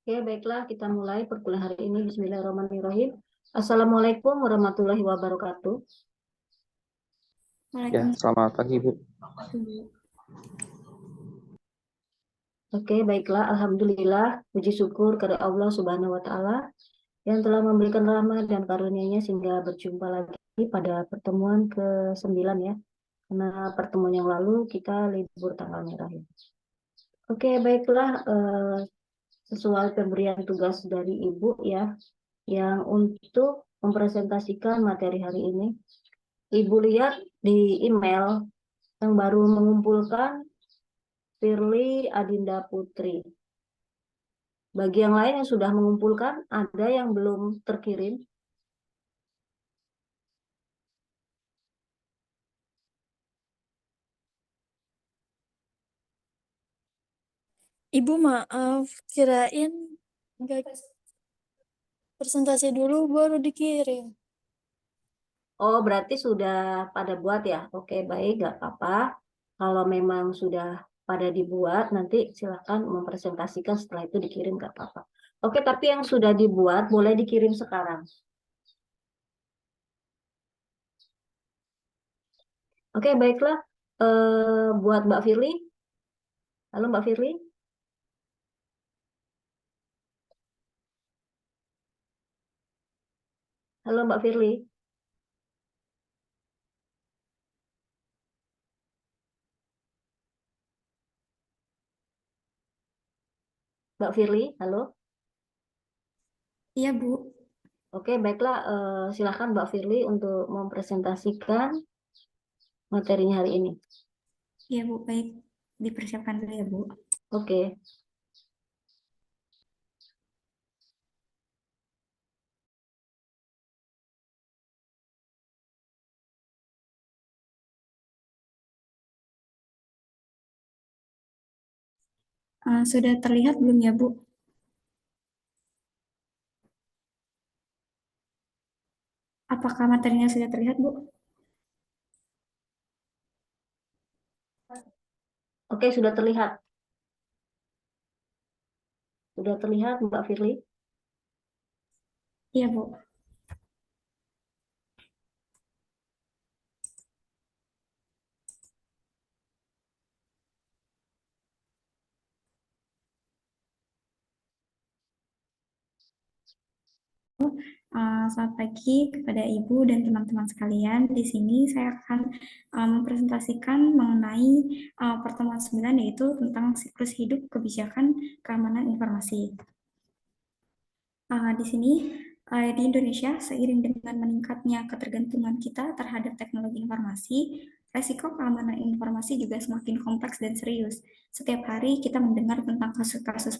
Oke, baiklah kita mulai perkuliahan hari ini. Bismillahirrahmanirrahim. Assalamualaikum warahmatullahi wabarakatuh. Ya, selamat pagi, Bu. Oke, baiklah. Alhamdulillah. Puji syukur kepada Allah Subhanahu wa Ta'ala yang telah memberikan rahmat dan karunia-Nya sehingga berjumpa lagi pada pertemuan ke-9 ya. Karena pertemuan yang lalu kita libur tanggal merah ya. Oke, baiklah. Sesuai pemberian tugas dari Ibu ya, yang untuk mempresentasikan materi hari ini. Ibu lihat di email yang baru mengumpulkan Firly Adinda Putri. Bagi yang lain yang sudah mengumpulkan, ada yang belum terkirim. Ibu maaf, kirain nggak presentasi dulu baru dikirim. Oh, berarti sudah pada buat ya? Oke, baik, nggak apa-apa. Kalau memang sudah pada dibuat, nanti silahkan mempresentasikan setelah itu dikirim, nggak apa-apa. Oke, tapi yang sudah dibuat boleh dikirim sekarang. Oke, baiklah. Buat Mbak Firly. Halo Mbak Firly. Halo Mbak Firly. Mbak Firly, halo. Iya, Bu. Oke, baiklah. Silakan Mbak Firly untuk mempresentasikan materinya hari ini. Iya, Bu. Baik. Dipersiapkan dulu ya, Bu. Oke. Sudah terlihat belum ya, Bu? Apakah materinya sudah terlihat, Bu? Oke, sudah terlihat. Sudah terlihat Mbak Firly. Iya, Bu. Selamat pagi kepada Ibu dan teman-teman sekalian. Di sini saya akan mempresentasikan mengenai pertemuan 9, yaitu tentang siklus hidup kebijakan keamanan informasi. Di sini di Indonesia, seiring dengan meningkatnya ketergantungan kita terhadap teknologi informasi, resiko keamanan informasi juga semakin kompleks dan serius. Setiap hari kita mendengar tentang kasus-kasus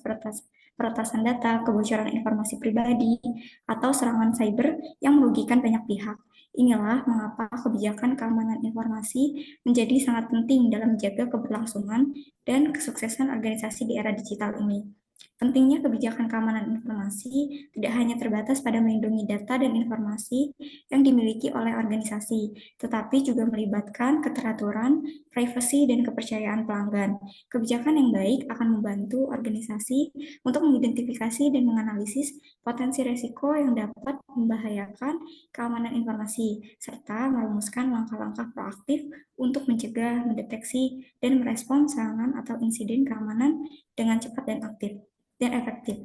peretasan data, kebocoran informasi pribadi, atau serangan cyber yang merugikan banyak pihak. Inilah mengapa kebijakan keamanan informasi menjadi sangat penting dalam menjaga keberlangsungan dan kesuksesan organisasi di era digital ini. Pentingnya kebijakan keamanan informasi tidak hanya terbatas pada melindungi data dan informasi yang dimiliki oleh organisasi, tetapi juga melibatkan keteraturan, privasi, dan kepercayaan pelanggan. Kebijakan yang baik akan membantu organisasi untuk mengidentifikasi dan menganalisis potensi risiko yang dapat membahayakan keamanan informasi, serta merumuskan langkah-langkah proaktif untuk mencegah, mendeteksi, dan merespons serangan atau insiden keamanan dengan cepat dan aktif dan efektif.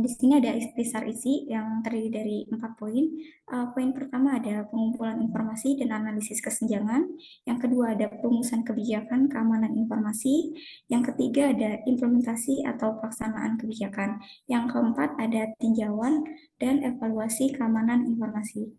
Di sini ada ikhtisar isi yang terdiri dari 4 poin. Poin pertama ada pengumpulan informasi dan analisis kesenjangan. Yang kedua ada perumusan kebijakan keamanan informasi. Yang ketiga ada implementasi atau pelaksanaan kebijakan. Yang keempat ada tinjauan dan evaluasi keamanan informasi.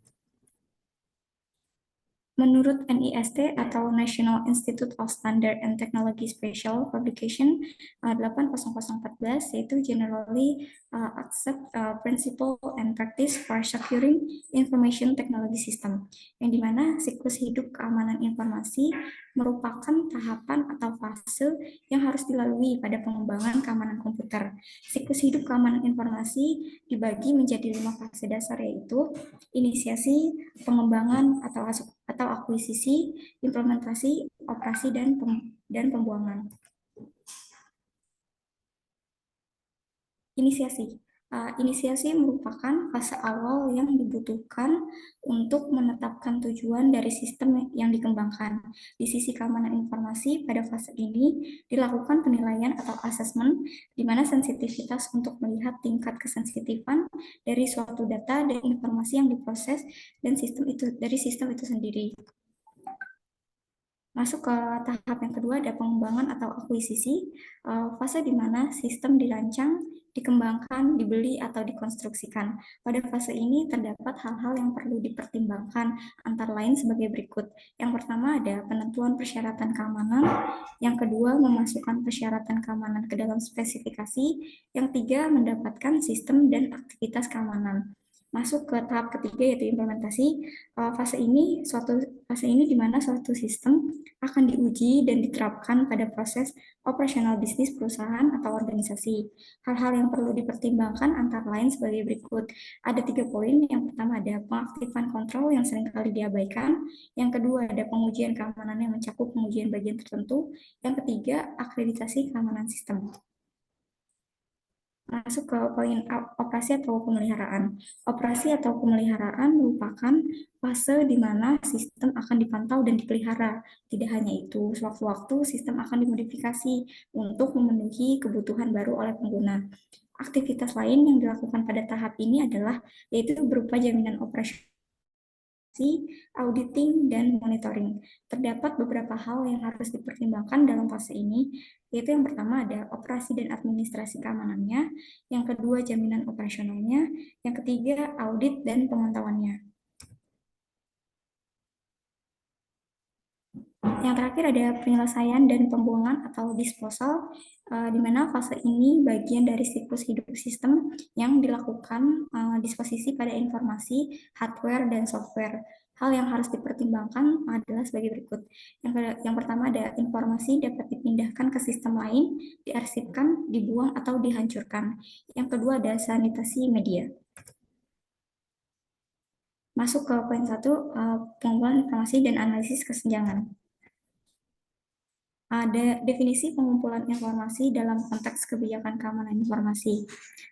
Menurut NIST atau National Institute of Standard and Technology Special Publication 80014, yaitu generally accept principle and practice for securing information technology system, yang dimana siklus hidup keamanan informasi merupakan tahapan atau fase yang harus dilalui pada pengembangan keamanan komputer. Siklus hidup keamanan informasi dibagi menjadi 5 fase dasar, yaitu inisiasi, pengembangan atau akuisisi, implementasi, operasi, dan pembuangan. Inisiasi. Inisiasi merupakan fase awal yang dibutuhkan untuk menetapkan tujuan dari sistem yang dikembangkan. Di sisi keamanan informasi, pada fase ini dilakukan penilaian atau asesmen, di mana sensitivitas untuk melihat tingkat kesensitifan dari suatu data dan informasi yang diproses dan sistem itu sendiri. Masuk ke tahap yang kedua, ada pengembangan atau akuisisi, fase di mana sistem dirancang, dikembangkan, dibeli, atau dikonstruksikan. Pada fase ini terdapat hal-hal yang perlu dipertimbangkan, antara lain sebagai berikut. Yang pertama ada penentuan persyaratan keamanan, yang kedua memasukkan persyaratan keamanan ke dalam spesifikasi, yang tiga mendapatkan sistem dan aktivitas keamanan. Masuk ke tahap ketiga yaitu implementasi. Fase ini di mana suatu sistem akan diuji dan diterapkan pada proses operasional bisnis perusahaan atau organisasi. Hal-hal yang perlu dipertimbangkan antara lain sebagai berikut. Ada 3 poin. Yang pertama ada pengaktifan kontrol yang seringkali diabaikan. Yang kedua ada pengujian keamanan yang mencakup pengujian bagian tertentu. Yang ketiga akreditasi keamanan sistem. Masuk ke poin operasi atau pemeliharaan. Operasi atau pemeliharaan merupakan fase di mana sistem akan dipantau dan dipelihara. Tidak hanya itu, sewaktu-waktu sistem akan dimodifikasi untuk memenuhi kebutuhan baru oleh pengguna. Aktivitas lain yang dilakukan pada tahap ini adalah yaitu berupa jaminan operasi, auditing, dan monitoring. Terdapat beberapa hal yang harus dipertimbangkan dalam fase ini, yaitu yang pertama ada operasi dan administrasi keamanannya, yang kedua jaminan operasionalnya, yang ketiga audit dan pemantauannya. Yang terakhir ada penyelesaian dan pembuangan atau disposal, di mana fase ini bagian dari siklus hidup sistem yang dilakukan disposisi pada informasi, hardware, dan software. Hal yang harus dipertimbangkan adalah sebagai berikut. Yang pertama ada informasi dapat dipindahkan ke sistem lain, diarsipkan, dibuang, atau dihancurkan. Yang kedua ada sanitasi media. Masuk ke poin 1, pengumpulan informasi dan analisis kesenjangan. Ada definisi pengumpulan informasi dalam konteks kebijakan keamanan informasi.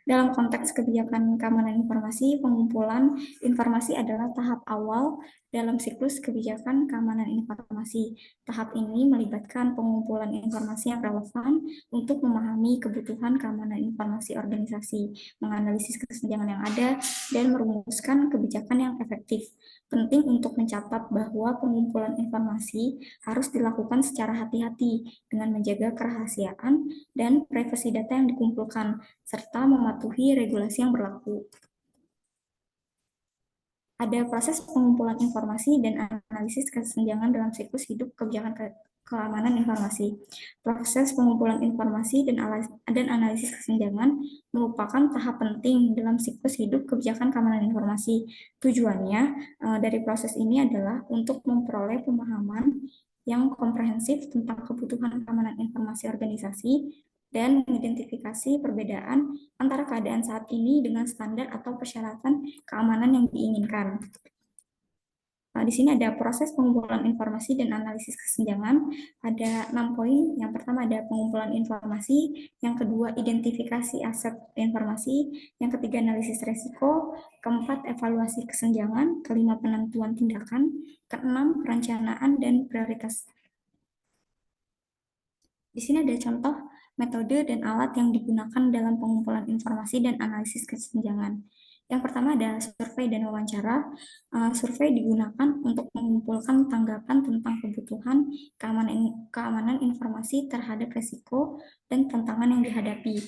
Dalam konteks kebijakan keamanan informasi, pengumpulan informasi adalah tahap awal dalam siklus kebijakan keamanan informasi. Tahap ini melibatkan pengumpulan informasi yang relevan untuk memahami kebutuhan keamanan informasi organisasi, menganalisis kesenjangan yang ada, dan merumuskan kebijakan yang efektif. Penting untuk mencatat bahwa pengumpulan informasi harus dilakukan secara hati-hati dengan menjaga kerahasiaan dan privasi data yang dikumpulkan, serta mematuhi regulasi yang berlaku. Ada proses pengumpulan informasi dan analisis kesenjangan dalam siklus hidup kebijakan keamanan informasi. Proses pengumpulan informasi dan analisis kesenjangan merupakan tahap penting dalam siklus hidup kebijakan keamanan informasi. Tujuannya dari proses ini adalah untuk memperoleh pemahaman yang komprehensif tentang kebutuhan keamanan informasi organisasi dan mengidentifikasi perbedaan antara keadaan saat ini dengan standar atau persyaratan keamanan yang diinginkan. Di sini ada proses pengumpulan informasi dan analisis kesenjangan. Ada 6 poin. Yang pertama ada pengumpulan informasi, yang kedua identifikasi aset informasi, yang ketiga analisis resiko, keempat evaluasi kesenjangan, kelima penentuan tindakan, keenam perencanaan dan prioritas. Di sini ada contoh metode dan alat yang digunakan dalam pengumpulan informasi dan analisis kesenjangan. Yang pertama ada survei dan wawancara. Survei digunakan untuk mengumpulkan tanggapan tentang kebutuhan keamanan informasi terhadap risiko dan tantangan yang dihadapi.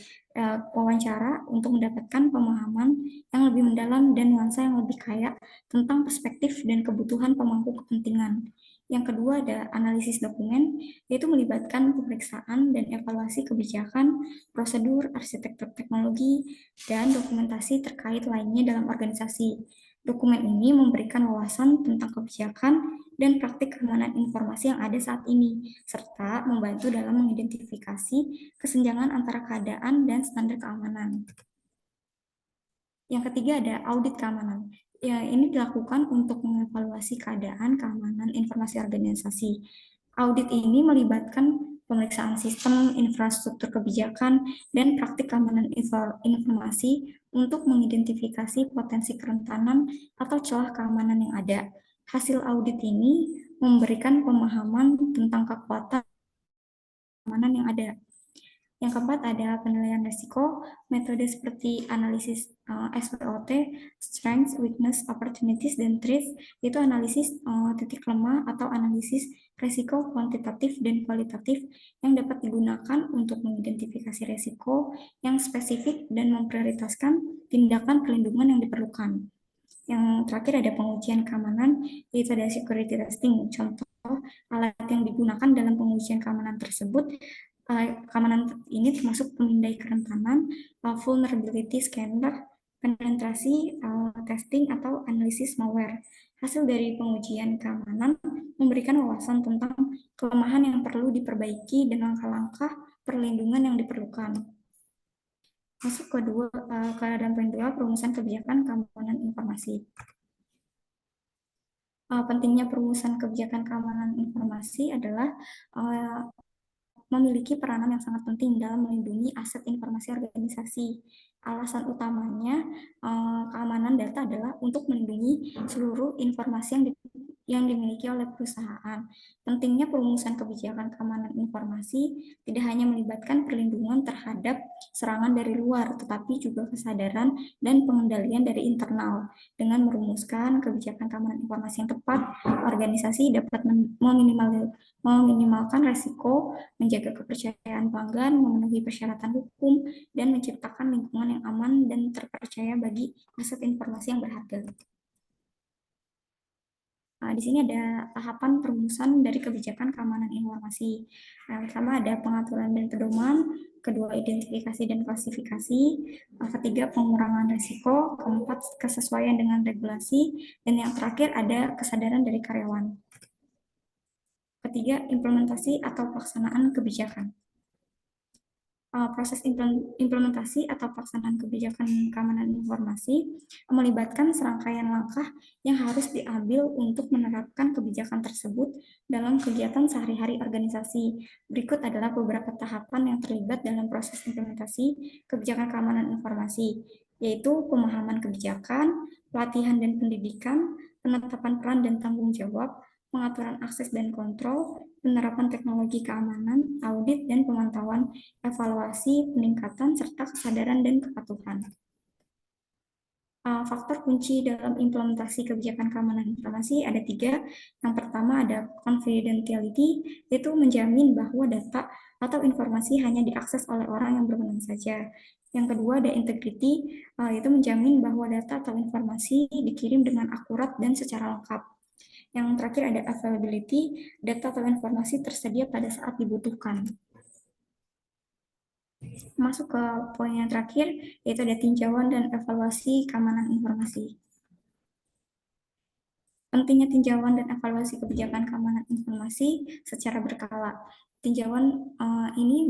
Wawancara untuk mendapatkan pemahaman yang lebih mendalam dan nuansa yang lebih kaya tentang perspektif dan kebutuhan pemangku kepentingan. Yang kedua ada analisis dokumen, yaitu melibatkan pemeriksaan dan evaluasi kebijakan, prosedur, arsitektur teknologi, dan dokumentasi terkait lainnya dalam organisasi. Dokumen ini memberikan wawasan tentang kebijakan dan praktik keamanan informasi yang ada saat ini, serta membantu dalam mengidentifikasi kesenjangan antara keadaan dan standar keamanan. Yang ketiga ada audit keamanan. Ini dilakukan untuk mengevaluasi keadaan keamanan informasi organisasi. Audit ini melibatkan pemeriksaan sistem, infrastruktur kebijakan, dan praktik keamanan informasi untuk mengidentifikasi potensi kerentanan atau celah keamanan yang ada. Hasil audit ini memberikan pemahaman tentang kekuatan keamanan yang ada. Yang keempat ada penilaian risiko, metode seperti analisis SWOT, Strengths, Weakness, Opportunities, dan Threats, itu analisis titik lemah atau analisis risiko kuantitatif dan kualitatif yang dapat digunakan untuk mengidentifikasi risiko yang spesifik dan memprioritaskan tindakan perlindungan yang diperlukan. Yang terakhir ada pengujian keamanan, yaitu ada security testing. Contoh alat yang digunakan dalam pengujian keamanan tersebut, keamanan ini termasuk pemindai kerentanan, vulnerability scanner, penetrasi testing, atau analisis malware. Hasil dari pengujian keamanan memberikan wawasan tentang kelemahan yang perlu diperbaiki dan langkah-langkah perlindungan yang diperlukan. Masuk ke dalam poin 2, perumusan kebijakan keamanan informasi. Pentingnya perumusan kebijakan keamanan informasi adalah memiliki peranan yang sangat penting dalam melindungi aset informasi organisasi. Alasan utamanya keamanan data adalah untuk melindungi seluruh informasi yang dimiliki oleh perusahaan. Pentingnya perumusan kebijakan keamanan informasi tidak hanya melibatkan perlindungan terhadap serangan dari luar, tetapi juga kesadaran dan pengendalian dari internal. Dengan merumuskan kebijakan keamanan informasi yang tepat, organisasi dapat meminimalkan risiko, menjaga kepercayaan pelanggan, memenuhi persyaratan hukum, dan menciptakan lingkungan yang aman dan terpercaya bagi aset informasi yang berharga. Di sini ada tahapan perumusan dari kebijakan keamanan informasi. Yang pertama ada pengaturan dan pedoman, kedua identifikasi dan klasifikasi, ketiga pengurangan risiko, keempat kesesuaian dengan regulasi, dan yang terakhir ada kesadaran dari karyawan. Ketiga, implementasi atau pelaksanaan kebijakan. Proses implementasi atau pelaksanaan kebijakan keamanan informasi melibatkan serangkaian langkah yang harus diambil untuk menerapkan kebijakan tersebut dalam kegiatan sehari-hari organisasi. Berikut adalah beberapa tahapan yang terlibat dalam proses implementasi kebijakan keamanan informasi, yaitu pemahaman kebijakan, pelatihan dan pendidikan, penetapan peran dan tanggung jawab, pengaturan akses dan kontrol, penerapan teknologi keamanan, audit dan pemantauan, evaluasi, peningkatan, serta kesadaran dan kepatuhan. Faktor kunci dalam implementasi kebijakan keamanan informasi ada 3. Yang pertama ada confidentiality, yaitu menjamin bahwa data atau informasi hanya diakses oleh orang yang berwenang saja. Yang kedua ada integrity, yaitu menjamin bahwa data atau informasi dikirim dengan akurat dan secara lengkap. Yang terakhir ada availability, data atau informasi tersedia pada saat dibutuhkan. Masuk ke poin yang terakhir, yaitu ada tinjauan dan evaluasi keamanan informasi. Pentingnya tinjauan dan evaluasi kebijakan keamanan informasi secara berkala. Tinjauan ini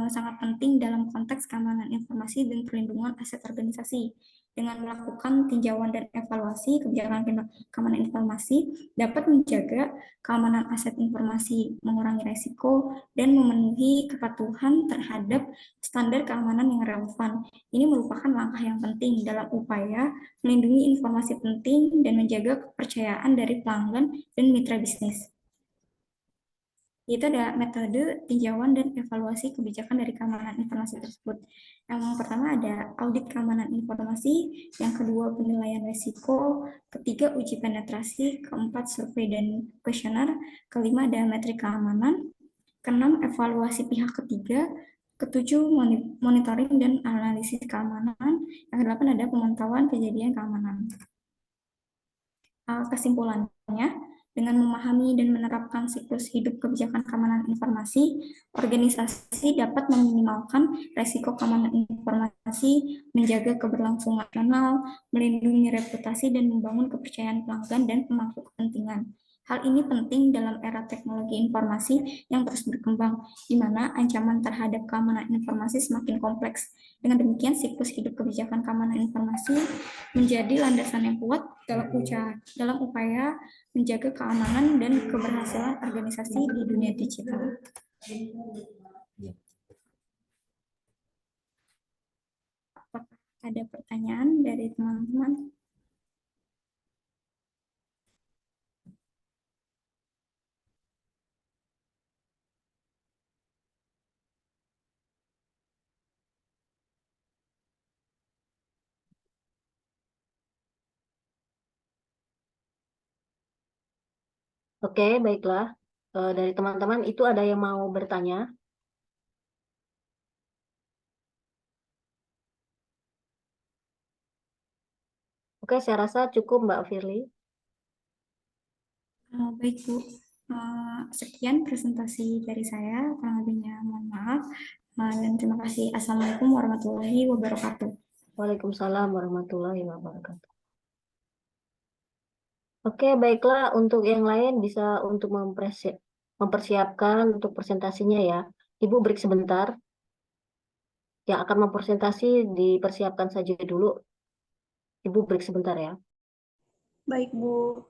sangat penting dalam konteks keamanan informasi dan perlindungan aset organisasi. Dengan melakukan tinjauan dan evaluasi kebijakan keamanan informasi dapat menjaga keamanan aset informasi, mengurangi risiko, dan memenuhi kepatuhan terhadap standar keamanan yang relevan. Ini merupakan langkah yang penting dalam upaya melindungi informasi penting dan menjaga kepercayaan dari pelanggan dan mitra bisnis. Itu ada metode tinjauan dan evaluasi kebijakan dari keamanan informasi tersebut. Yang pertama ada audit keamanan informasi, yang kedua penilaian risiko, ketiga uji penetrasi, keempat survei dan kuesioner, kelima ada metrik keamanan, keenam evaluasi pihak ketiga, ketujuh monitoring dan analisis keamanan, yang kedelapan ada pemantauan kejadian keamanan. Kesimpulannya, dengan memahami dan menerapkan siklus hidup kebijakan keamanan informasi, organisasi dapat meminimalkan risiko keamanan informasi, menjaga keberlangsungan nasional, melindungi reputasi, dan membangun kepercayaan pelanggan dan pemangku kepentingan. Hal ini penting dalam era teknologi informasi yang terus berkembang, di mana ancaman terhadap keamanan informasi semakin kompleks. Dengan demikian, siklus hidup kebijakan keamanan informasi menjadi landasan yang kuat dalam upaya menjaga keamanan dan keberhasilan organisasi di dunia digital. Apakah ada pertanyaan dari teman-teman? Oke, baiklah. Dari teman-teman itu ada yang mau bertanya? Oke, saya rasa cukup Mbak Firly. Baik Bu, sekian presentasi dari saya, kurang lebihnya mohon maaf, dan terima kasih. Assalamualaikum warahmatullahi wabarakatuh. Waalaikumsalam warahmatullahi wabarakatuh. Oke, baiklah. Untuk yang lain bisa untuk mempersiapkan untuk presentasinya ya. Ibu break sebentar. Yang akan mempresentasi dipersiapkan saja dulu. Ibu break sebentar ya. Baik Bu.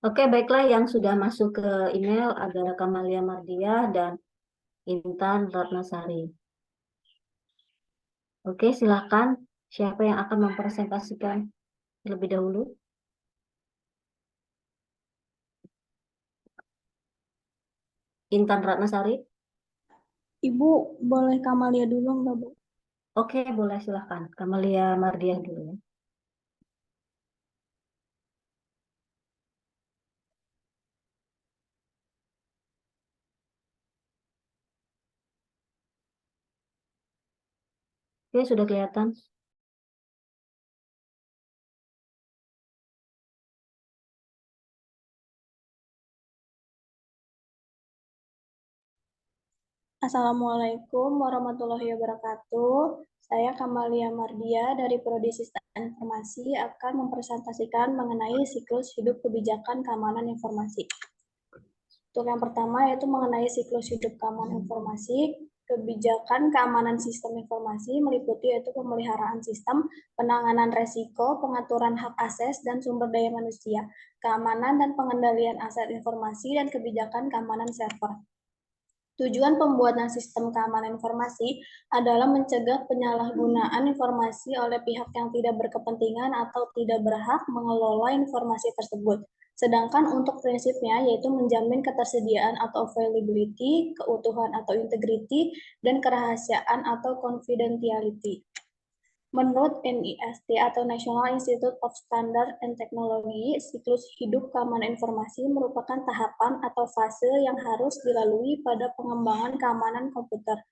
Oke, baiklah yang sudah masuk ke email ada Kamalia Mardiah dan Intan Ratnasari. Oke, silakan. Siapa yang akan mempresentasikan terlebih dahulu? Intan Ratnasari. Ibu, boleh Kamalia dulu nggak, Bu? Oke, boleh silakan. Kamalia Mardiah dulu ya. Oke, sudah kelihatan. Assalamualaikum warahmatullahi wabarakatuh. Saya Kamalia Mardia dari Prodi Sistem Informasi akan mempresentasikan mengenai siklus hidup kebijakan keamanan informasi. Untuk yang pertama yaitu mengenai siklus hidup keamanan informasi. Kebijakan keamanan sistem informasi meliputi yaitu pemeliharaan sistem, penanganan resiko, pengaturan hak akses dan sumber daya manusia, keamanan dan pengendalian aset informasi, dan kebijakan keamanan server. Tujuan pembuatan sistem keamanan informasi adalah mencegah penyalahgunaan informasi oleh pihak yang tidak berkepentingan atau tidak berhak mengelola informasi tersebut. Sedangkan untuk prinsipnya yaitu menjamin ketersediaan atau availability, keutuhan atau integrity, dan kerahasiaan atau confidentiality. Menurut NIST atau National Institute of Standard and Technology, siklus hidup keamanan informasi merupakan tahapan atau fase yang harus dilalui pada pengembangan keamanan komputer.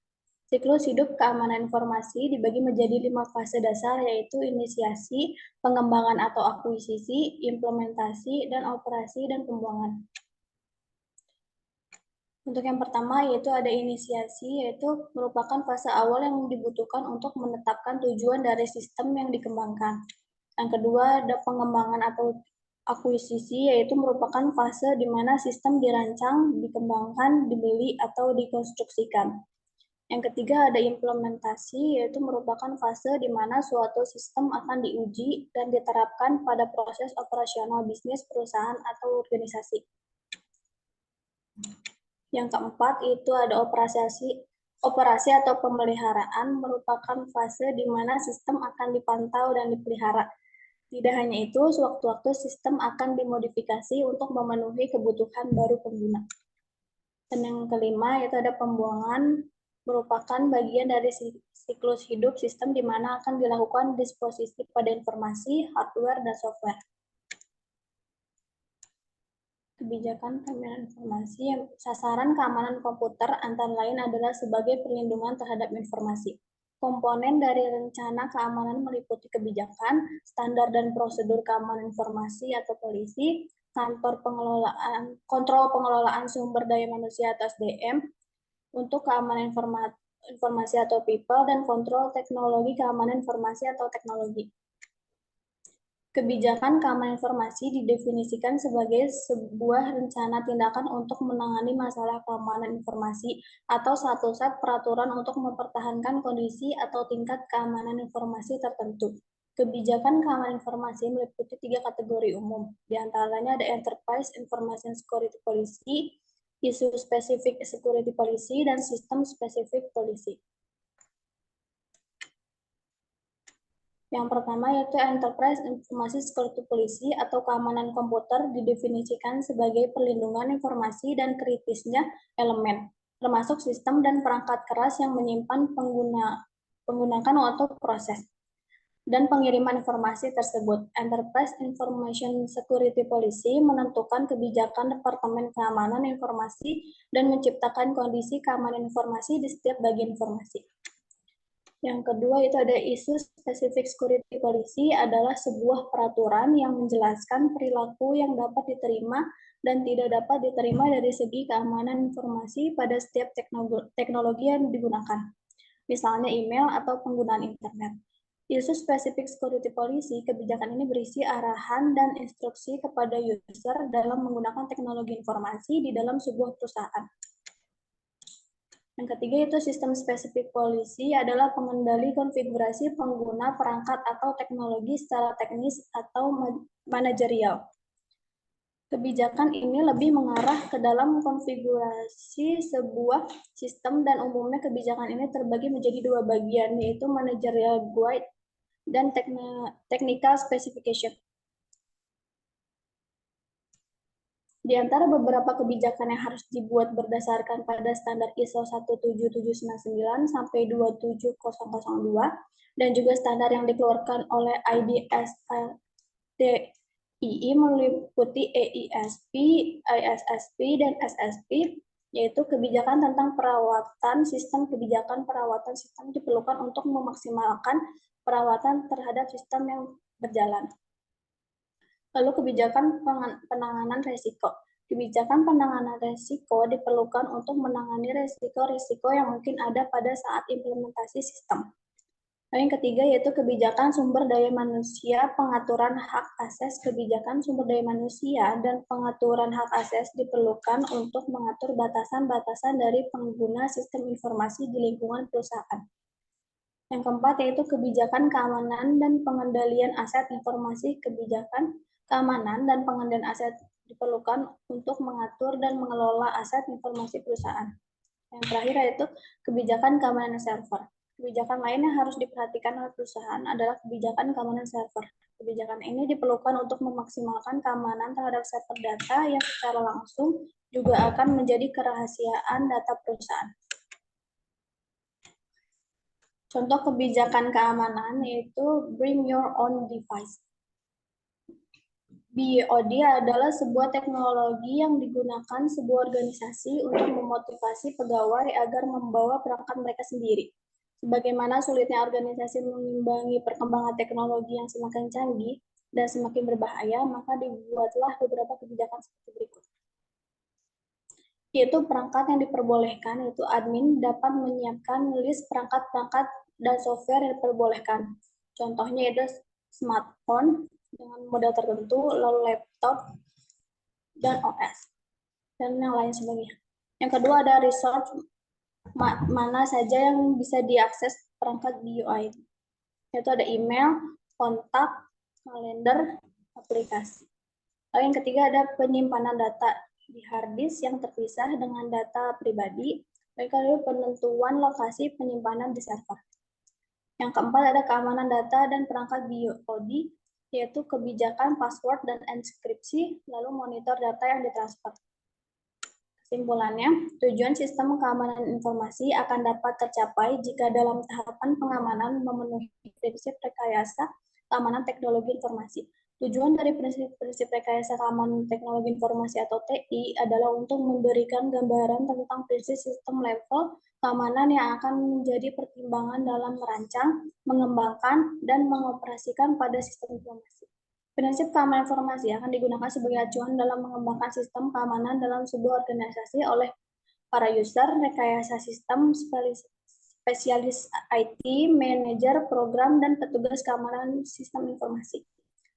Siklus hidup keamanan informasi dibagi menjadi 5 fase dasar, yaitu inisiasi, pengembangan atau akuisisi, implementasi, dan operasi dan pembuangan. Untuk yang pertama yaitu ada inisiasi, yaitu merupakan fase awal yang dibutuhkan untuk menetapkan tujuan dari sistem yang dikembangkan. Yang kedua ada pengembangan atau akuisisi, yaitu merupakan fase di mana sistem dirancang, dikembangkan, dibeli, atau dikonstruksikan. Yang ketiga ada implementasi, yaitu merupakan fase di mana suatu sistem akan diuji dan diterapkan pada proses operasional bisnis perusahaan atau organisasi. Yang keempat itu ada operasi atau pemeliharaan, merupakan fase di mana sistem akan dipantau dan dipelihara. Tidak hanya itu, sewaktu-waktu sistem akan dimodifikasi untuk memenuhi kebutuhan baru pengguna. Dan yang kelima yaitu ada pembuangan, merupakan bagian dari siklus hidup sistem di mana akan dilakukan disposisi pada informasi, hardware, dan software. Kebijakan keamanan informasi, sasaran keamanan komputer antara lain adalah sebagai perlindungan terhadap informasi. Komponen dari rencana keamanan meliputi kebijakan, standar dan prosedur keamanan informasi atau polisi, kontrol pengelolaan sumber daya manusia atau SDM, untuk keamanan informasi atau people, dan kontrol teknologi keamanan informasi atau teknologi. Kebijakan keamanan informasi didefinisikan sebagai sebuah rencana tindakan untuk menangani masalah keamanan informasi atau satu set peraturan untuk mempertahankan kondisi atau tingkat keamanan informasi tertentu. Kebijakan keamanan informasi meliputi 3 kategori umum. Di antaranya ada Enterprise Information Security Policy, Issue Specific Security Policy, dan System Specific Policy. Yang pertama yaitu Enterprise Information Security Policy atau keamanan komputer didefinisikan sebagai perlindungan informasi dan kritisnya elemen, termasuk sistem dan perangkat keras yang menyimpan menggunakan atau proses dan pengiriman informasi tersebut. Enterprise Information Security Policy menentukan kebijakan Departemen Keamanan Informasi dan menciptakan kondisi keamanan informasi di setiap bagian informasi. Yang kedua itu ada Issue Specific Security Policy, adalah sebuah peraturan yang menjelaskan perilaku yang dapat diterima dan tidak dapat diterima dari segi keamanan informasi pada setiap teknologi yang digunakan, misalnya email atau penggunaan internet. Issue Specific Security Policy, kebijakan ini berisi arahan dan instruksi kepada user dalam menggunakan teknologi informasi di dalam sebuah perusahaan. Yang ketiga itu System Specific Policy, adalah pengendali konfigurasi pengguna perangkat atau teknologi secara teknis atau manajerial. Kebijakan ini lebih mengarah ke dalam konfigurasi sebuah sistem dan umumnya kebijakan ini terbagi menjadi dua bagian, yaitu managerial guide dan technical specification. Di antara beberapa kebijakan yang harus dibuat berdasarkan pada standar ISO 17799 sampai 27002 dan juga standar yang dikeluarkan oleh IDSTII meliputi EISP, ISSP, dan SSP, yaitu kebijakan tentang perawatan sistem. Kebijakan perawatan sistem diperlukan untuk memaksimalkan perawatan terhadap sistem yang berjalan. Lalu kebijakan penanganan risiko. Kebijakan penanganan risiko diperlukan untuk menangani risiko-risiko yang mungkin ada pada saat implementasi sistem. Lalu yang ketiga yaitu kebijakan sumber daya manusia, pengaturan hak akses. Kebijakan sumber daya manusia dan pengaturan hak akses diperlukan untuk mengatur batasan-batasan dari pengguna sistem informasi di lingkungan perusahaan. Yang keempat yaitu kebijakan keamanan dan pengendalian aset informasi. Kebijakan keamanan dan pengendalian aset diperlukan untuk mengatur dan mengelola aset informasi perusahaan. Yang terakhir yaitu kebijakan keamanan server. Kebijakan lain yang harus diperhatikan oleh perusahaan adalah kebijakan keamanan server. Kebijakan ini diperlukan untuk memaksimalkan keamanan terhadap server data yang secara langsung juga akan menjadi kerahasiaan data perusahaan. Contoh kebijakan keamanan yaitu Bring Your Own Device. BOD adalah sebuah teknologi yang digunakan sebuah organisasi untuk memotivasi pegawai agar membawa perangkat mereka sendiri. Sebagaimana sulitnya organisasi mengimbangi perkembangan teknologi yang semakin canggih dan semakin berbahaya, maka dibuatlah beberapa kebijakan seperti berikut. Yaitu perangkat yang diperbolehkan, yaitu admin dapat menyiapkan list perangkat-perangkat dan software yang diperbolehkan. Contohnya yaitu smartphone dengan model tertentu, lalu laptop, dan OS, dan yang lain sebagainya. Yang kedua ada resource, mana saja yang bisa diakses perangkat BUI, yaitu ada email, kontak, kalender, aplikasi. Lalu yang ketiga ada penyimpanan data di hard disk yang terpisah dengan data pribadi. Lalu penentuan lokasi penyimpanan di server. Yang keempat ada keamanan data dan perangkat BOD, yaitu kebijakan password dan enkripsi, lalu monitor data yang ditransfer. Kesimpulannya, tujuan sistem keamanan informasi akan dapat tercapai jika dalam tahapan pengamanan memenuhi prinsip rekayasa keamanan teknologi informasi. Tujuan dari prinsip rekayasa keamanan teknologi informasi atau TI adalah untuk memberikan gambaran tentang prinsip sistem level keamanan yang akan menjadi pertimbangan dalam merancang, mengembangkan, dan mengoperasikan pada sistem informasi. Prinsip keamanan informasi akan digunakan sebagai acuan dalam mengembangkan sistem keamanan dalam sebuah organisasi oleh para user, rekayasa sistem, spesialis IT, manajer program, dan petugas keamanan sistem informasi.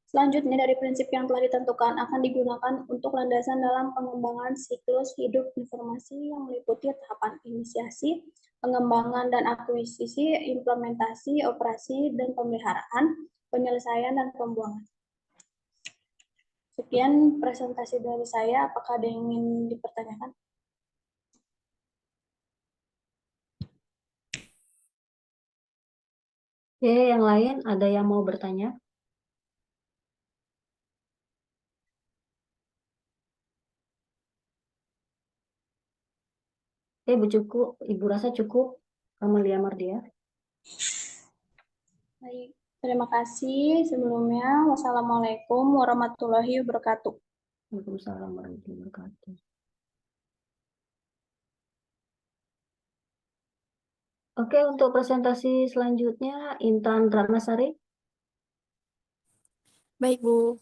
Selanjutnya, dari prinsip yang telah ditentukan akan digunakan untuk landasan dalam pengembangan siklus hidup informasi yang meliputi tahapan inisiasi, pengembangan dan akuisisi, implementasi, operasi, dan pemeliharaan, penyelesaian, dan pembuangan. Sekian presentasi dari saya. Apakah ada yang ingin dipertanyakan? Oke, yang lain ada yang mau bertanya? Bu cukup, Ibu rasa cukup, Amalia Mardia. Baik, terima kasih sebelumnya. Wassalamualaikum warahmatullahi wabarakatuh. Waalaikumsalam warahmatullahi wabarakatuh. Oke, untuk presentasi selanjutnya Intan Ratnasari. Baik, Bu.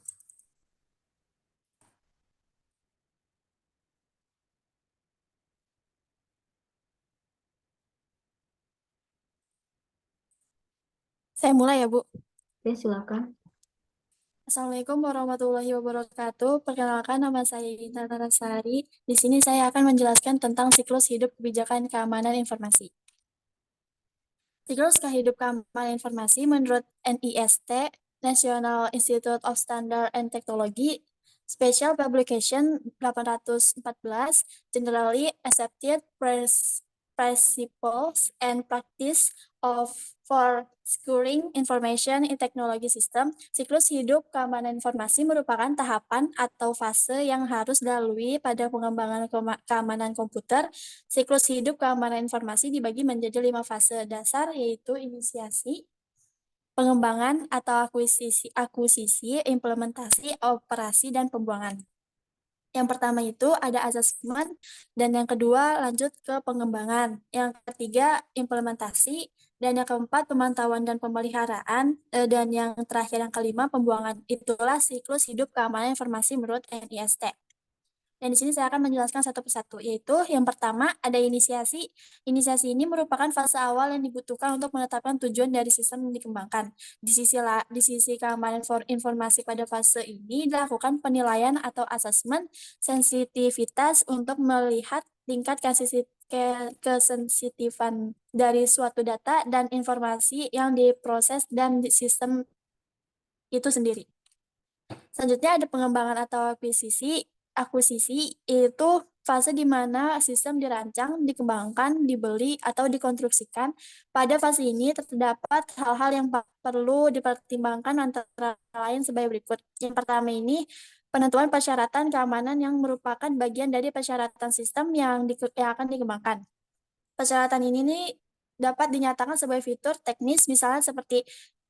Saya mulai ya, Bu. Oke, silakan. Assalamualaikum warahmatullahi wabarakatuh. Perkenalkan, nama saya Intan Ratnasari. Di sini saya akan menjelaskan tentang siklus hidup kebijakan keamanan informasi. Siklus hidup keamanan informasi menurut NIST, National Institute of Standard and Technology, Special Publication 814, Generally Accepted Principles and Practice for Securing Information in Technology System. Siklus hidup keamanan informasi merupakan tahapan atau fase yang harus dilalui pada pengembangan keamanan komputer. Siklus hidup keamanan informasi dibagi menjadi 5 fase dasar, yaitu inisiasi, pengembangan atau akuisisi, implementasi, operasi, dan pembuangan. Yang pertama itu ada assessment, dan yang kedua lanjut ke pengembangan. Yang ketiga implementasi, dan yang keempat pemantauan dan pemeliharaan, dan yang terakhir yang kelima pembuangan. Itulah siklus hidup keamanan informasi menurut NIST. Dan di sini saya akan menjelaskan satu persatu, yaitu yang pertama ada inisiasi. Inisiasi ini merupakan fase awal yang dibutuhkan untuk menetapkan tujuan dari sistem yang dikembangkan. Di sisi keamanan informasi pada fase ini dilakukan penilaian atau asesmen sensitivitas untuk melihat tingkat kesensitifan dari suatu data dan informasi yang diproses dan di sistem itu sendiri. Selanjutnya ada pengembangan atau akuisisi. Akuisisi itu fase di mana sistem dirancang, dikembangkan, dibeli, atau dikonstruksikan. Pada fase ini terdapat hal-hal yang perlu dipertimbangkan antara lain sebagai berikut. Yang pertama ini penentuan persyaratan keamanan yang merupakan bagian dari persyaratan sistem yang akan dikembangkan. Persyaratan ini nih dapat dinyatakan sebagai fitur teknis, misalnya seperti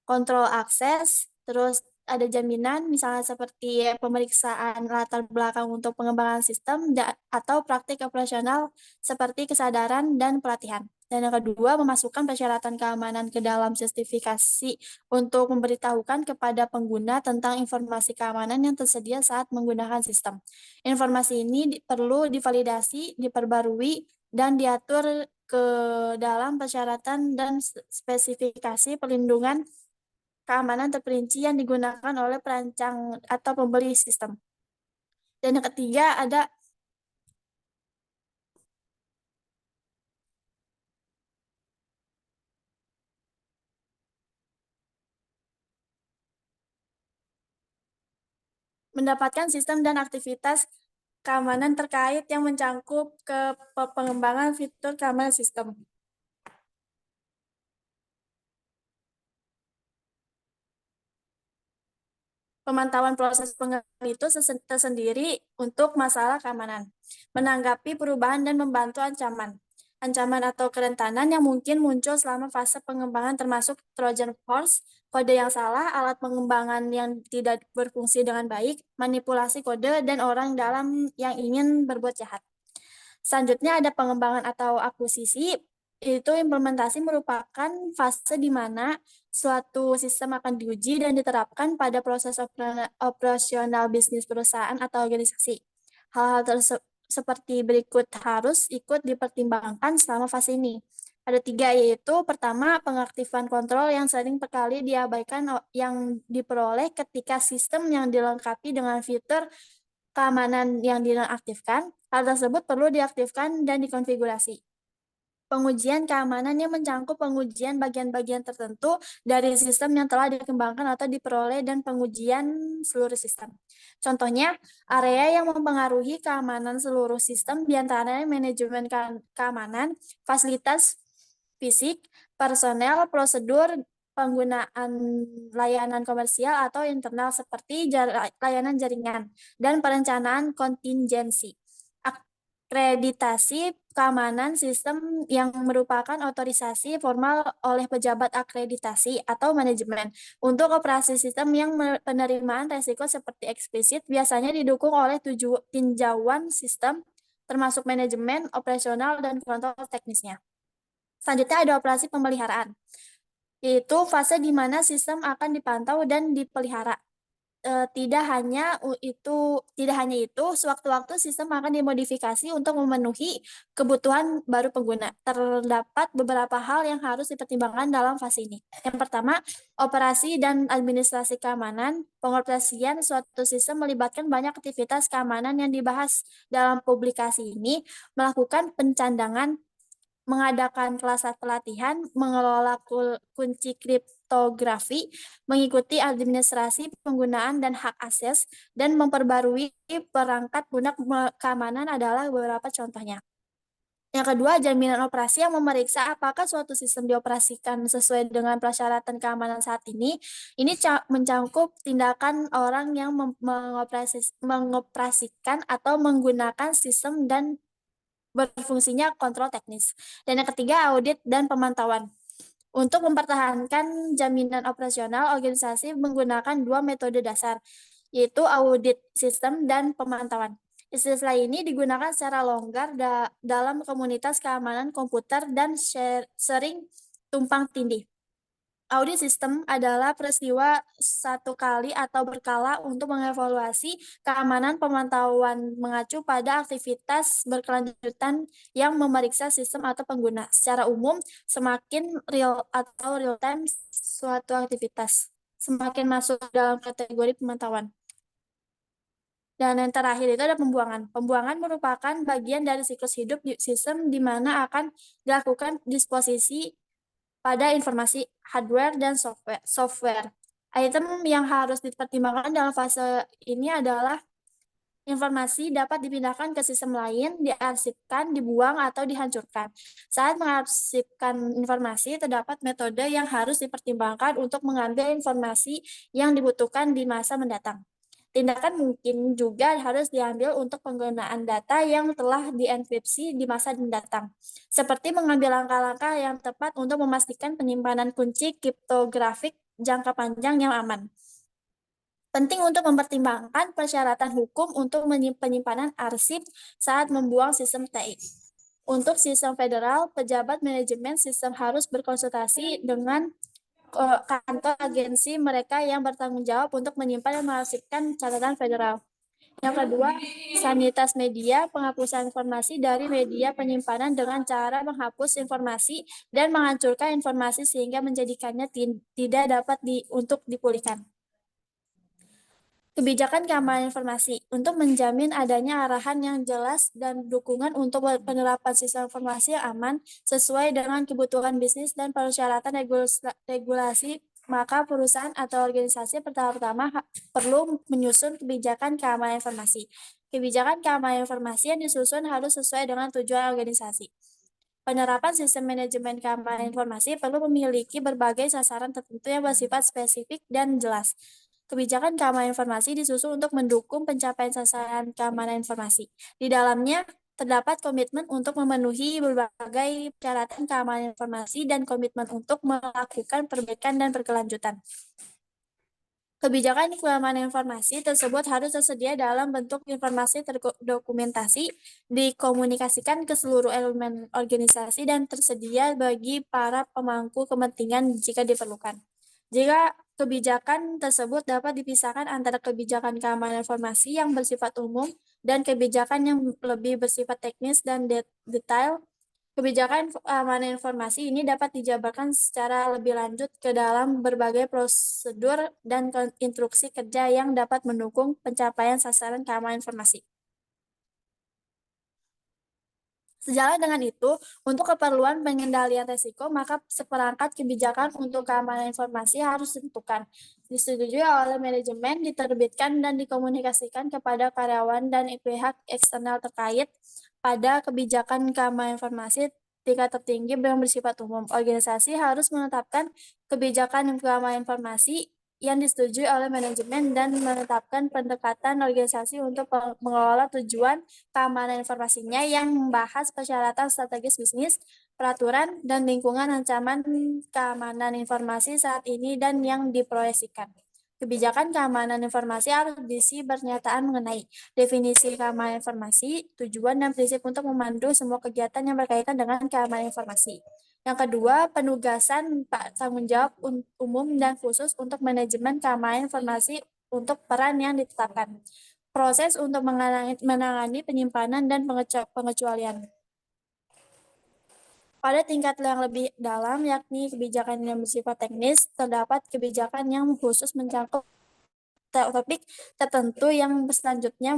kontrol akses, terus ada jaminan misalnya seperti pemeriksaan latar belakang untuk pengembangan sistem atau praktik operasional seperti kesadaran dan pelatihan. Dan yang kedua, memasukkan persyaratan keamanan ke dalam sertifikasi untuk memberitahukan kepada pengguna tentang informasi keamanan yang tersedia saat menggunakan sistem. Informasi ini perlu divalidasi, diperbarui, dan diatur ke dalam persyaratan dan spesifikasi perlindungan keamanan terperinci yang digunakan oleh perancang atau pembeli sistem. Dan yang ketiga ada mendapatkan sistem dan aktivitas keamanan terkait yang mencangkup ke pengembangan fitur keamanan sistem. Pemantauan proses pengembangan itu tersendiri untuk masalah keamanan, menanggapi perubahan dan membantu ancaman atau kerentanan yang mungkin muncul selama fase pengembangan termasuk Trojan horse, kode yang salah, alat pengembangan yang tidak berfungsi dengan baik, manipulasi kode, dan orang dalam yang ingin berbuat jahat. Selanjutnya ada pengembangan atau akuisisi. Itu implementasi merupakan fase di mana suatu sistem akan diuji dan diterapkan pada proses operasional bisnis perusahaan atau organisasi. Hal-hal seperti berikut harus ikut dipertimbangkan selama fase ini. Ada 3, yaitu pertama, pengaktifan kontrol yang sering kali diabaikan yang diperoleh ketika sistem yang dilengkapi dengan fitur keamanan yang dinonaktifkan. Hal tersebut perlu diaktifkan dan dikonfigurasi. Pengujian keamanan yang mencangkup pengujian bagian-bagian tertentu dari sistem yang telah dikembangkan atau diperoleh dan pengujian seluruh sistem. Contohnya, area yang mempengaruhi keamanan seluruh sistem diantaranya manajemen keamanan, fasilitas fisik, personel, prosedur, penggunaan layanan komersial atau internal seperti layanan jaringan, dan perencanaan kontingensi. Akreditasi keamanan sistem yang merupakan otorisasi formal oleh pejabat akreditasi atau manajemen. Untuk operasi sistem yang penerimaan resiko seperti eksplisit biasanya didukung oleh tinjauan sistem, termasuk manajemen, operasional, dan kontrol teknisnya. Selanjutnya ada operasi pemeliharaan, yaitu fase di mana sistem akan dipantau dan dipelihara. Tidak hanya itu, sewaktu-waktu sistem akan dimodifikasi untuk memenuhi kebutuhan baru pengguna. Terdapat beberapa hal yang harus dipertimbangkan dalam fase ini. Yang pertama, operasi dan administrasi keamanan. Pengoperasian suatu sistem melibatkan banyak aktivitas keamanan yang dibahas dalam publikasi ini, melakukan pencandangan, mengadakan kelas pelatihan, mengelola kunci kripto kriptografi, mengikuti administrasi penggunaan dan hak akses, dan memperbarui perangkat lunak keamanan adalah beberapa contohnya. Yang kedua, jaminan operasi yang memeriksa apakah suatu sistem dioperasikan sesuai dengan persyaratan keamanan saat ini. Ini mencakup tindakan orang yang mengoperasikan atau menggunakan sistem dan berfungsinya kontrol teknis. Dan yang ketiga, audit dan pemantauan. Untuk mempertahankan jaminan operasional, organisasi menggunakan dua metode dasar, yaitu audit sistem dan pemantauan. Istilah ini digunakan secara longgar dalam komunitas keamanan komputer dan sering tumpang tindih. Audit sistem adalah peristiwa satu kali atau berkala untuk mengevaluasi keamanan. Pemantauan mengacu pada aktivitas berkelanjutan yang memeriksa sistem atau pengguna. Secara umum, semakin real atau real time suatu aktivitas, semakin masuk dalam kategori pemantauan. Dan yang terakhir itu ada pembuangan. Pembuangan merupakan bagian dari siklus hidup sistem di mana akan dilakukan disposisi pada informasi hardware dan software. Item yang harus dipertimbangkan dalam fase ini adalah informasi dapat dipindahkan ke sistem lain, diarsipkan, dibuang, atau dihancurkan. Saat mengarsipkan informasi, terdapat metode yang harus dipertimbangkan untuk mengambil informasi yang dibutuhkan di masa mendatang. Tindakan mungkin juga harus diambil untuk penggunaan data yang telah dienkripsi di masa mendatang, seperti mengambil langkah-langkah yang tepat untuk memastikan penyimpanan kunci kriptografik jangka panjang yang aman. Penting untuk mempertimbangkan persyaratan hukum untuk penyimpanan arsip saat membuang sistem TI. Untuk sistem federal, pejabat manajemen sistem harus berkonsultasi dengan kantor agensi mereka yang bertanggung jawab untuk menyimpan dan mengarsipkan catatan federal. Yang kedua, sanitas media, penghapusan informasi dari media penyimpanan dengan cara menghapus informasi dan menghancurkan informasi sehingga menjadikannya tidak dapat untuk dipulihkan. Kebijakan keamanan informasi untuk menjamin adanya arahan yang jelas dan dukungan untuk penerapan sistem informasi yang aman sesuai dengan kebutuhan bisnis dan persyaratan regulasi, maka perusahaan atau organisasi pertama perlu menyusun kebijakan keamanan informasi. Kebijakan keamanan informasi yang disusun harus sesuai dengan tujuan organisasi. Penerapan sistem manajemen keamanan informasi perlu memiliki berbagai sasaran tertentu yang bersifat spesifik dan jelas. Kebijakan keamanan informasi disusun untuk mendukung pencapaian sasaran keamanan informasi. Di dalamnya terdapat komitmen untuk memenuhi berbagai persyaratan keamanan informasi dan komitmen untuk melakukan perbaikan dan berkelanjutan. Kebijakan keamanan informasi tersebut harus tersedia dalam bentuk informasi terdokumentasi, dikomunikasikan ke seluruh elemen organisasi, dan tersedia bagi para pemangku kepentingan jika diperlukan. Jika kebijakan tersebut dapat dipisahkan antara kebijakan keamanan informasi yang bersifat umum dan kebijakan yang lebih bersifat teknis dan detail, kebijakan keamanan informasi ini dapat dijabarkan secara lebih lanjut ke dalam berbagai prosedur dan instruksi kerja yang dapat mendukung pencapaian sasaran keamanan informasi. Sejalan dengan itu, untuk keperluan pengendalian risiko, maka seperangkat kebijakan untuk keamanan informasi harus ditentukan, disetujui oleh manajemen, diterbitkan, dan dikomunikasikan kepada karyawan dan pihak eksternal terkait. Pada kebijakan keamanan informasi tingkat tertinggi yang bersifat umum, organisasi harus menetapkan kebijakan keamanan informasi yang disetujui oleh manajemen dan menetapkan pendekatan organisasi untuk mengelola tujuan keamanan informasinya yang membahas persyaratan strategis bisnis, peraturan, dan lingkungan ancaman keamanan informasi saat ini dan yang diproyeksikan. Kebijakan keamanan informasi harus diisi pernyataan mengenai definisi keamanan informasi, tujuan, dan prinsip untuk memandu semua kegiatan yang berkaitan dengan keamanan informasi. Yang kedua, penugasan tanggung jawab umum dan khusus untuk manajemen keamanan informasi untuk peran yang ditetapkan. Proses untuk menangani penyimpanan dan pengecualian. Pada tingkat yang lebih dalam, yakni kebijakan yang bersifat teknis, terdapat kebijakan yang khusus mencakup topik tertentu yang selanjutnya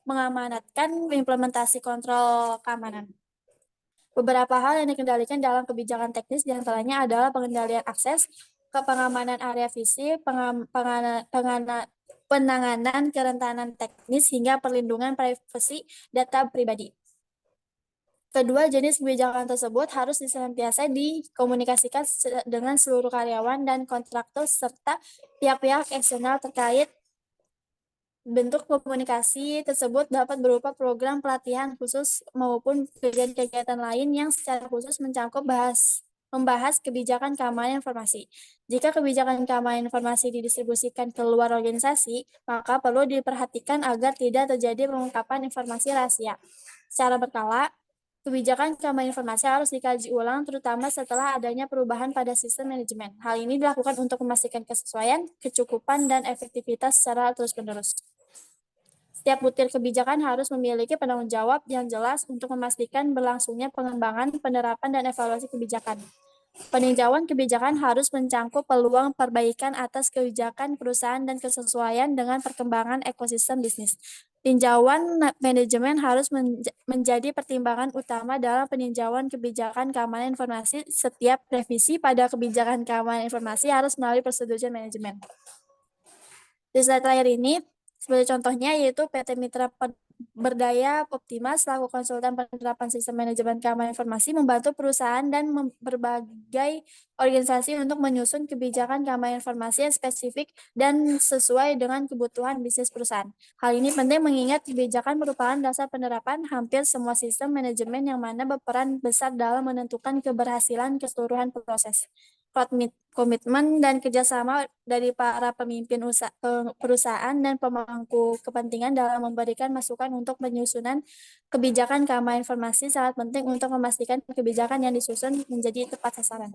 mengamanatkan implementasi kontrol keamanan. Beberapa hal yang dikendalikan dalam kebijakan teknis diantaranya adalah pengendalian akses, pengamanan area fisik, penanganan kerentanan teknis, hingga perlindungan privasi data pribadi. Kedua jenis kebijakan tersebut harus senantiasa dikomunikasikan dengan seluruh karyawan dan kontraktor serta pihak-pihak eksternal terkait. Bentuk komunikasi tersebut dapat berupa program pelatihan khusus maupun kegiatan-kegiatan lain yang secara khusus membahas kebijakan keamanan informasi. Jika kebijakan keamanan informasi didistribusikan ke luar organisasi, maka perlu diperhatikan agar tidak terjadi pengungkapan informasi rahasia. Secara berkala, kebijakan keamanan informasi harus dikaji ulang, terutama setelah adanya perubahan pada sistem manajemen. Hal ini dilakukan untuk memastikan kesesuaian, kecukupan, dan efektivitas secara terus-menerus. Setiap butir kebijakan harus memiliki penanggung jawab yang jelas untuk memastikan berlangsungnya pengembangan, penerapan, dan evaluasi kebijakan. Peninjauan kebijakan harus mencangkup peluang perbaikan atas kebijakan perusahaan dan kesesuaian dengan perkembangan ekosistem bisnis. Tinjauan manajemen harus menjadi pertimbangan utama dalam peninjauan kebijakan keamanan informasi. Setiap revisi pada kebijakan keamanan informasi harus melalui persetujuan manajemen. Di slide layar ini, sebagai contohnya yaitu PT Mitra Berdaya Optima selaku konsultan penerapan sistem manajemen keamanan informasi membantu perusahaan dan berbagai organisasi untuk menyusun kebijakan keamanan informasi yang spesifik dan sesuai dengan kebutuhan bisnis perusahaan. Hal ini penting mengingat kebijakan merupakan dasar penerapan hampir semua sistem manajemen yang mana berperan besar dalam menentukan keberhasilan keseluruhan proses. Komitmen dan kerjasama dari para pemimpin perusahaan dan pemangku kepentingan dalam memberikan masukan untuk penyusunan kebijakan keamanan informasi sangat penting untuk memastikan kebijakan yang disusun menjadi tepat sasaran.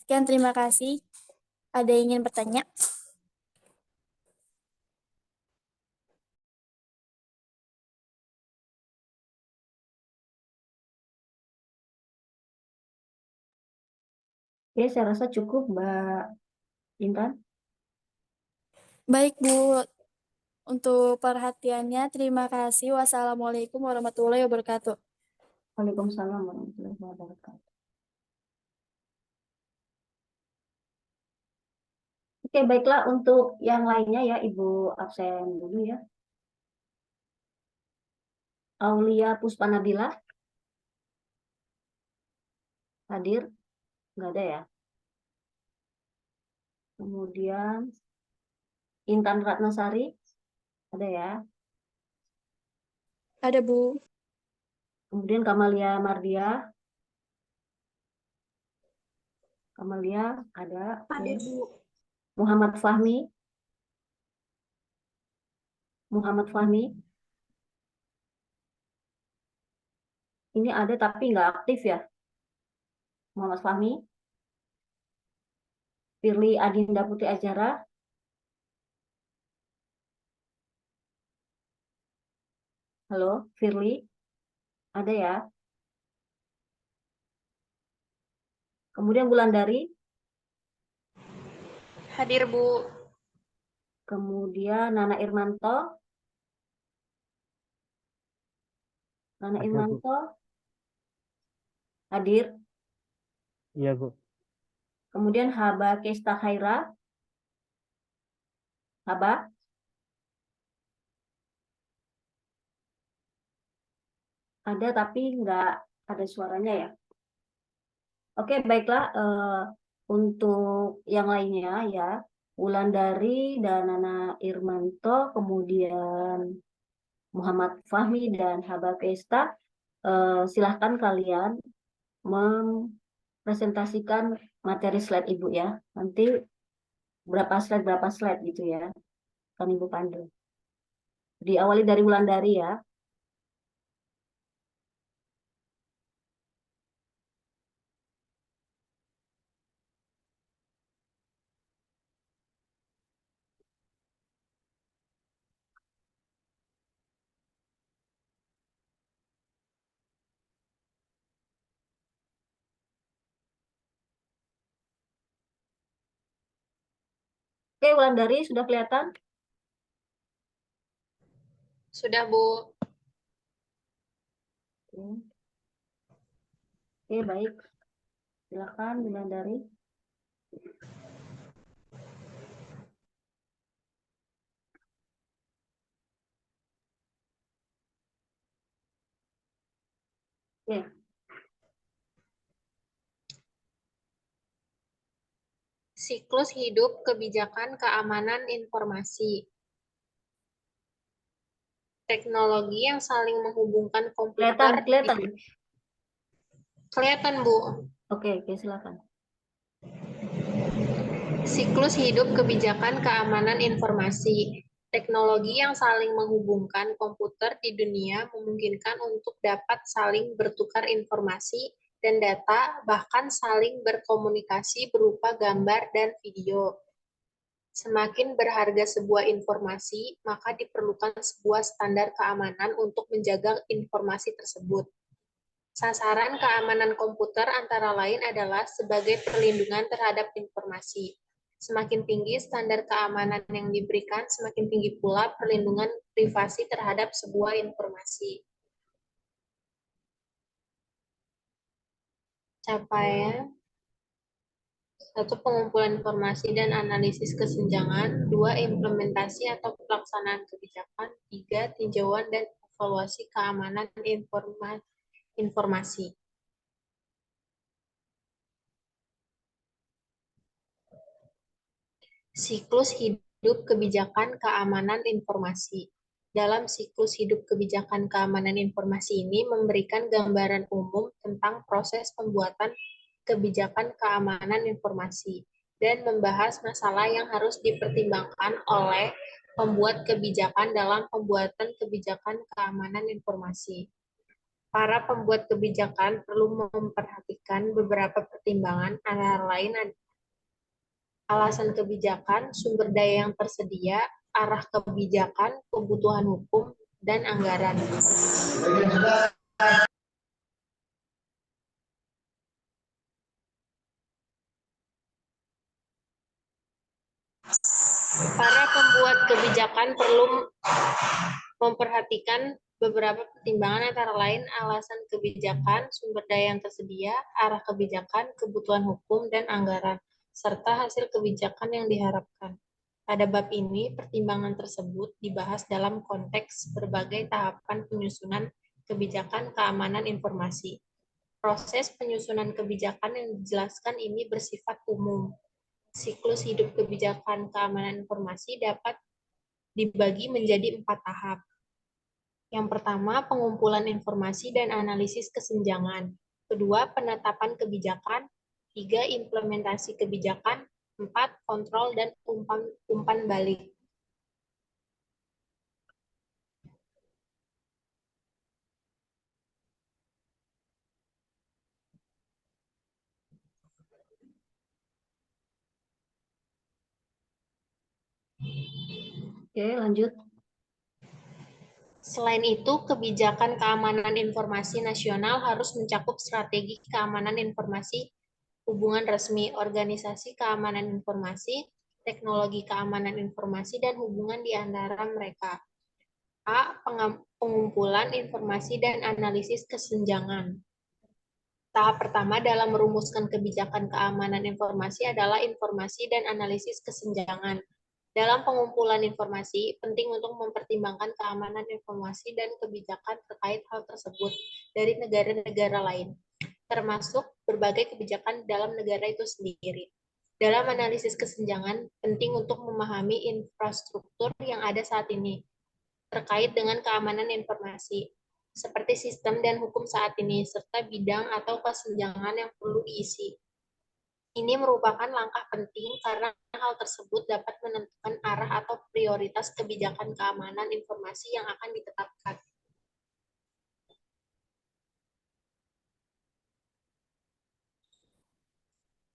Sekian, terima kasih. Ada yang ingin bertanya? Oke, saya rasa cukup, Mbak Intan. Baik, Bu. Untuk perhatiannya, terima kasih. Wassalamualaikum warahmatullahi wabarakatuh. Waalaikumsalam warahmatullahi wabarakatuh. Oke, baiklah untuk yang lainnya ya, Ibu absen dulu ya. Aulia Puspanabila hadir? Nggak ada ya. Kemudian Intan Ratnasari ada ya. Ada, Bu. Kemudian Kamalia Mardia. Kamalia ada. Hadir, Bu. Muhammad Fahmi. Muhammad Fahmi. Ini ada tapi nggak aktif ya. Muhammad Fahmi. Firly Adinda Putri Ajara. Halo, Firly. Ada ya. Kemudian Wulandari. Hadir, Bu. Kemudian Nana Irmanto. Nana Ada, Bu. Irmanto. Hadir. Iya, Bu. Kemudian Haba Kesta Khaira. Haba. Ada tapi nggak ada suaranya ya. Oke, baiklah. Untuk yang lainnya ya, Wulandari dan Nana Irmanto, kemudian Muhammad Fahmi dan Haba Kesta, silahkan kalian mempresentasikan materi slide Ibu ya. Nanti berapa slide gitu ya. Kan Ibu pandu. Diawali dari Wulandari ya. Oke, Wulandari sudah kelihatan? Sudah, Bu. Oke. Oke, baik. Silakan Dari. Oke. Siklus hidup kebijakan keamanan informasi. Teknologi yang saling menghubungkan komputer. Kelihatan. Kelihatan, Bu. Oke, silakan. Siklus hidup kebijakan keamanan informasi. Teknologi yang saling menghubungkan komputer di dunia memungkinkan untuk dapat saling bertukar informasi dan data, bahkan saling berkomunikasi berupa gambar dan video. Semakin berharga sebuah informasi, maka diperlukan sebuah standar keamanan untuk menjaga informasi tersebut. Sasaran keamanan komputer antara lain adalah sebagai perlindungan terhadap informasi. Semakin tinggi standar keamanan yang diberikan, semakin tinggi pula perlindungan privasi terhadap sebuah informasi. Capaian 1. Pengumpulan informasi dan analisis kesenjangan. 2. Implementasi atau pelaksanaan kebijakan. 3. Tinjauan dan evaluasi keamanan informasi. Siklus hidup kebijakan keamanan informasi. Dalam siklus hidup kebijakan keamanan informasi ini memberikan gambaran umum tentang proses pembuatan kebijakan keamanan informasi dan membahas masalah yang harus dipertimbangkan oleh pembuat kebijakan dalam pembuatan kebijakan keamanan informasi. Para pembuat kebijakan perlu memperhatikan beberapa pertimbangan, antara lain alasan kebijakan, sumber daya yang tersedia, arah kebijakan, kebutuhan hukum, dan anggaran. Para pembuat kebijakan perlu memperhatikan beberapa pertimbangan, antara lain alasan kebijakan, sumber daya yang tersedia, arah kebijakan, kebutuhan hukum, dan anggaran, serta hasil kebijakan yang diharapkan. Pada bab ini, pertimbangan tersebut dibahas dalam konteks berbagai tahapan penyusunan kebijakan keamanan informasi. Proses penyusunan kebijakan yang dijelaskan ini bersifat umum. Siklus hidup kebijakan keamanan informasi dapat dibagi menjadi 4 tahap. Yang pertama, pengumpulan informasi dan analisis kesenjangan. Kedua, penetapan kebijakan. 3, implementasi kebijakan. 4, kontrol dan umpan balik. Oke, lanjut. Selain itu, kebijakan keamanan informasi nasional harus mencakup strategi keamanan informasi, hubungan resmi, organisasi keamanan informasi, teknologi keamanan informasi, dan hubungan di antara mereka. A. Pengumpulan informasi dan analisis kesenjangan. Tahap pertama dalam merumuskan kebijakan keamanan informasi adalah informasi dan analisis kesenjangan. Dalam pengumpulan informasi, penting untuk mempertimbangkan keamanan informasi dan kebijakan terkait hal tersebut dari negara-negara lain, termasuk berbagai kebijakan dalam negara itu sendiri. Dalam analisis kesenjangan, penting untuk memahami infrastruktur yang ada saat ini terkait dengan keamanan informasi, seperti sistem dan hukum saat ini, serta bidang atau kesenjangan yang perlu diisi. Ini merupakan langkah penting karena hal tersebut dapat menentukan arah atau prioritas kebijakan keamanan informasi yang akan ditetapkan.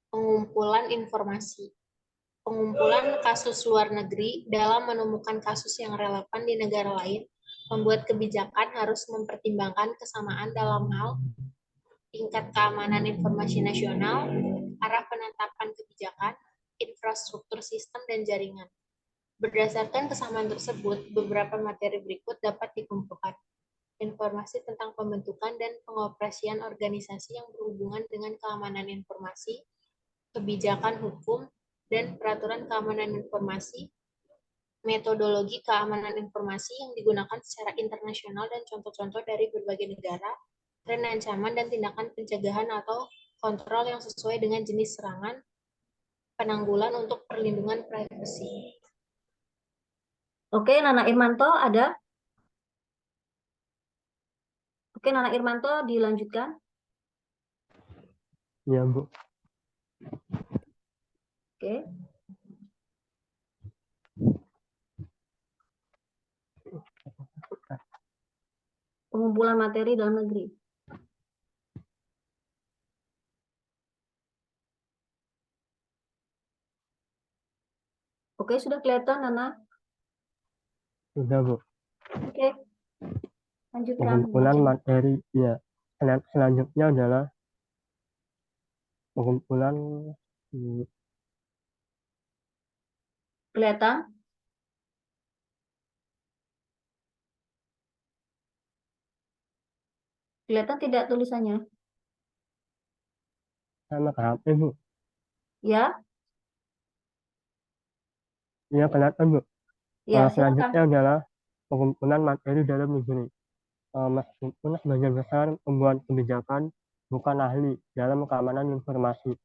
Pengumpulan informasi. Pengumpulan kasus luar negeri dalam menemukan kasus yang relevan di negara lain, pembuat kebijakan harus mempertimbangkan kesamaan dalam hal tingkat keamanan informasi nasional, arah penetapan kebijakan, infrastruktur sistem, dan jaringan. Berdasarkan kesamaan tersebut, beberapa materi berikut dapat dikumpulkan. informasi tentang pembentukan dan pengoperasian organisasi yang berhubungan dengan keamanan informasi, kebijakan hukum, dan peraturan keamanan informasi, metodologi keamanan informasi yang digunakan secara internasional dan contoh-contoh dari berbagai negara, tren ancaman dan tindakan pencegahan atau kontrol yang sesuai dengan jenis serangan, penanggulan untuk perlindungan privasi. Oke, Nana Irmanto ada? Oke, Nana Irmanto dilanjutkan. Iya, Bu. Oke. Pengumpulan materi dalam negeri. Oke, sudah kelihatan, Nana? Sudah, Bu. Oke, lanjutkan. Pengumpulan Baca. materi, ya. Selanjutnya adalah pengumpulan Kelihatan? Kelihatan tidak tulisannya? sama KHP, Bu. Ya? Iya, kelihatan, Bu. Ya, Selanjutnya silakan. adalah pengumpulan materi dalam negeri. Meskipun sebagian besar pembuat kebijakan bukan ahli dalam keamanan informasi,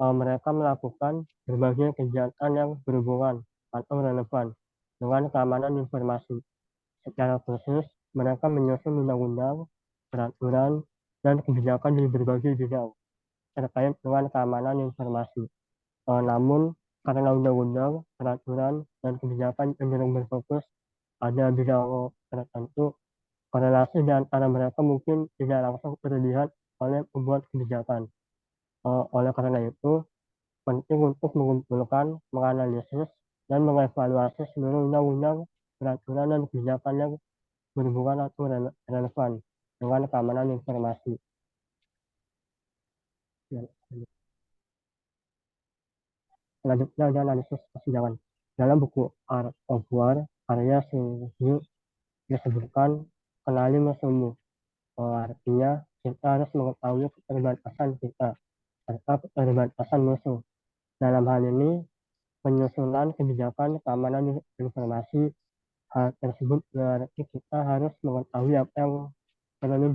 mereka melakukan berbagai kegiatan yang berhubungan atau relevan dengan keamanan informasi. Secara khusus, mereka menyusun undang-undang, peraturan, dan kebijakan di berbagai bidang terkait dengan keamanan informasi. Namun, karena undang-undang, peraturan, dan kebijakan cenderung berfokus pada bidang tertentu, korelasi di antara mereka mungkin tidak langsung terlihat oleh pembuat kebijakan. Oleh karena itu, penting untuk mengumpulkan, menganalisis, dan mengevaluasi seluruh undang-undang, peraturan, dan kebijakan yang berhubungan atau relevan dengan keamanan informasi. Selanjutnya ada analisis persidangan. Dalam buku Art of War, karya Sung disebutkan kenali musuhmu. Artinya kita harus mengetahui keterbatasan kita serta keterbatasan musuh. Dalam hal ini, penyusunan kebijakan keamanan informasi, hal tersebut berarti kita harus mengetahui apa yang perlu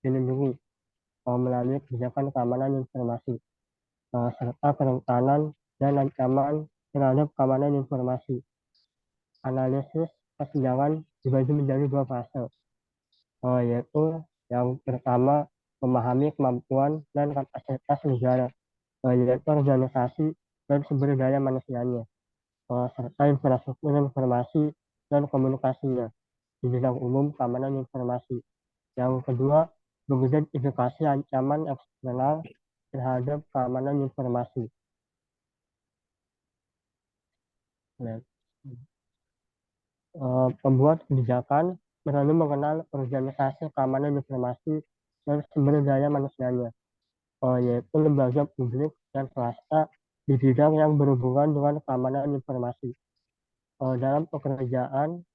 dilindungi melalui kebijakan keamanan informasi, serta kerentanan dan ancaman terhadap keamanan informasi. Analisis persidangan dibagi menjadi dua fase, yaitu yang pertama memahami kemampuan dan kapasitas negara, yaitu organisasi dan sumber daya manusianya, serta infrastruktur informasi dan komunikasinya di bidang umum keamanan informasi. Yang kedua, mengidentifikasi ancaman eksternal terhadap keamanan informasi. Pembuat kebijakan perlu mengenal organisasi keamanan informasi dan sumber daya manusianya, yaitu lembaga publik dan swasta di bidang yang berhubungan dengan keamanan informasi. Dalam pekerjaan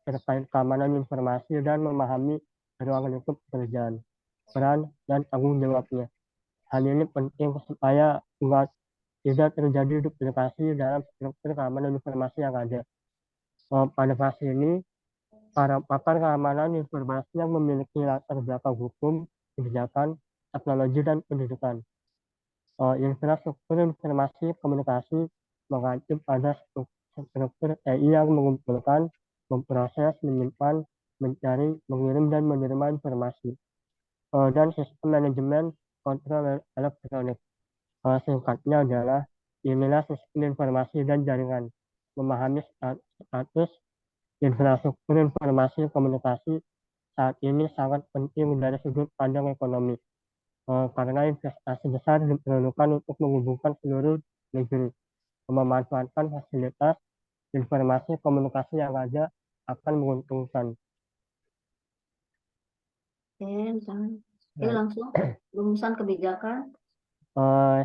terkait keamanan informasi dan memahami ruang lingkup pekerjaan, peran, dan tanggung jawabnya. Hal ini penting supaya tidak terjadi duplikasi dalam struktur keamanan informasi yang ada. Pada fase ini, para pakar keamanan informasi yang memiliki latar belakang hukum, kebijakan, teknologi, dan pendidikan. Infrastruktur informasi komunikasi mengacu pada struktur TI yang mengumpulkan, memproses, menyimpan, mencari, mengirim, dan menerima informasi. Dan sistem manajemen kontrol elektronik. Singkatnya adalah inilah sistem informasi dan jaringan. Memahami status infrastruktur informasi komunikasi saat ini sangat penting dari sudut pandang ekonomi, karena investasi besar diperlukan untuk menghubungkan seluruh negeri. Memanfaatkan fasilitas informasi komunikasi yang ada akan menguntungkan. Oke, langsung rumusan kebijakan.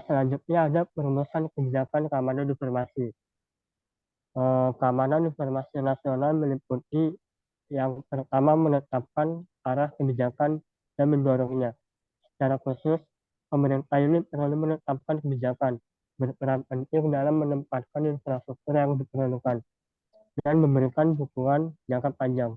Selanjutnya ada perumusan kebijakan keamanan informasi. Keamanan informasi nasional meliputi yang pertama menetapkan arah kebijakan dan mendorongnya. Secara khusus, pemerintah ini perlu menetapkan kebijakan, berperan penting dalam menempatkan infrastruktur yang diperlukan, dan memberikan dukungan jangka panjang.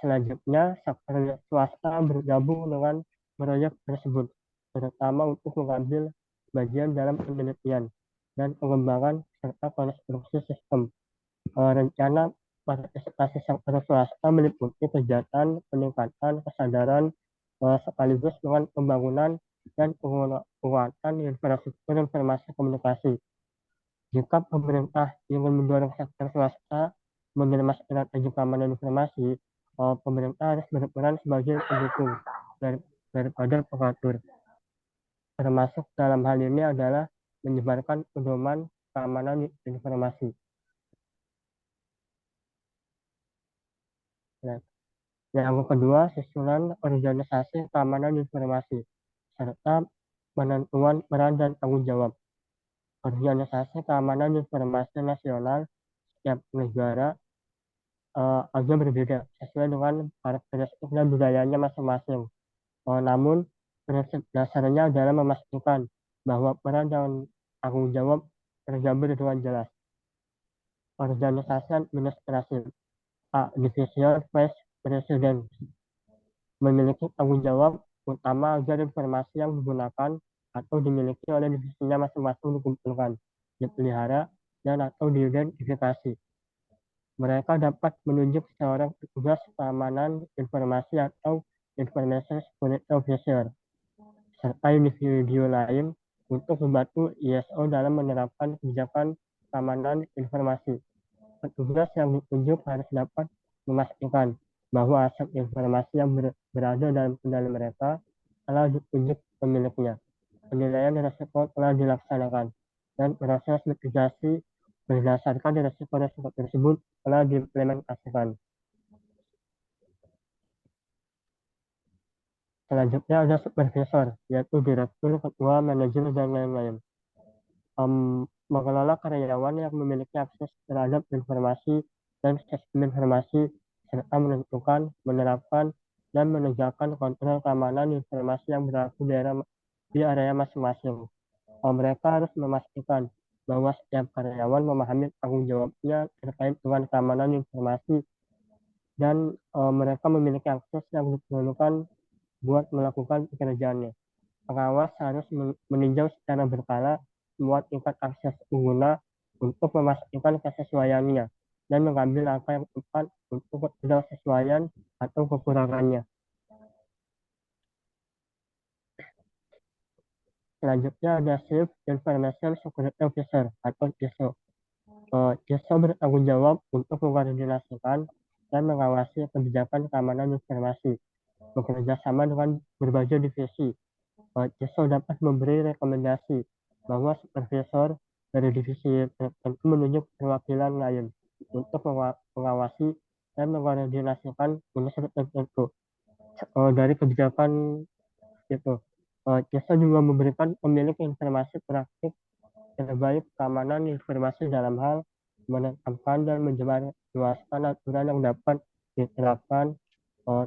Selanjutnya, sektor swasta bergabung dengan proyek tersebut, terutama untuk mengambil bagian dalam penelitian dan pengembangan serta konstruksi sistem. Rencana partisipasi sektor swasta meliputi kegiatan peningkatan kesadaran sekaligus dengan pembangunan dan penguatan infrastruktur informasi komunikasi. Jika pemerintah ingin mendorong sektor swasta menerima strategi keamanan informasi, pemerintah harus berperan sebagai pendukung daripada pengatur. Termasuk dalam hal ini adalah menyebarkan pedoman keamanan informasi. Nah, yang kedua, susunan organisasi keamanan informasi serta penentuan peran dan tanggung jawab. Organisasi keamanan informasi nasional setiap negara agak berbeda sesuai dengan karakteristik dan budayanya masing-masing. Namun, prinsip dasarnya adalah memastikan bahwa peran dan tanggung jawab tergambar dengan jelas. Organisasi administrasi Division Vice President memiliki tanggung jawab utama agar informasi yang digunakan atau dimiliki oleh divisinya masing-masing dikumpulkan, dipelihara, dan atau diidentifikasi. Mereka dapat menunjuk seorang petugas keamanan informasi atau Information Security Officer, serta individu lain untuk membantu ISO dalam menerapkan kebijakan keamanan informasi. Petugas yang ditunjuk harus dapat memastikan bahwa aset informasi yang berada dalam kendali mereka telah ditunjuk pemiliknya. Penilaian risiko telah dilaksanakan dan proses mitigasi berdasarkan risiko-risiko tersebut telah diimplementasikan. Selanjutnya ada supervisor, yaitu direktur, ketua, manajer, dan lain-lain. Mengelola karyawan yang memiliki akses terhadap informasi dan sistem informasi serta menentukan, menerapkan, dan menegakkan kontrol keamanan informasi yang berlaku di area masing-masing. Mereka harus memastikan bahwa setiap karyawan memahami tanggung jawabnya terkait dengan keamanan informasi dan mereka memiliki akses yang diperlukan buat melakukan pekerjaannya. Pengawas harus meninjau secara berkala semua tingkat akses pengguna untuk memastikan kesesuaiannya dan mengambil langkah yang tepat untuk ketidaksesuaian atau kekurangannya. Selanjutnya ada Chief Information Security Officer atau CISO. CISO bertanggung jawab untuk mengkoordinasikan dan mengawasi kebijakan keamanan informasi, bekerja sama dengan berbagai divisi. CISO dapat memberi rekomendasi bahwa supervisor dari divisi tertentu menunjuk perwakilan lain untuk mengawasi dan mengkoordinasikan unsur tertentu dari kebijakan itu. CISO juga memberikan pemilik informasi praktik terbaik keamanan informasi dalam hal menetapkan dan menjelaskan aturan yang dapat diterapkan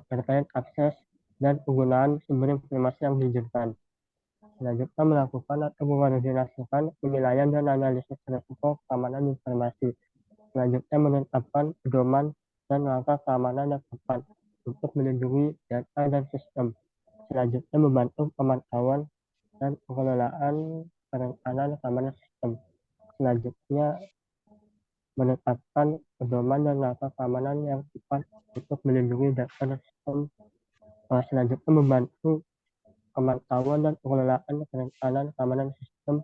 terkait akses dan penggunaan sumber informasi yang diizinkan. Selanjutnya melakukan atau mengkoordinasikan penilaian dan analisis risiko keamanan informasi. Selanjutnya menetapkan pedoman dan langkah keamanan yang tepat untuk melindungi data dan sistem. Selanjutnya membantu pemantauan dan pengelolaan perencanaan keamanan sistem. Selanjutnya menetapkan pedoman dan langkah keamanan yang tepat untuk melindungi data dan sistem. Selanjutnya membantu pemantauan dan pengelolaan perencanaan keamanan sistem.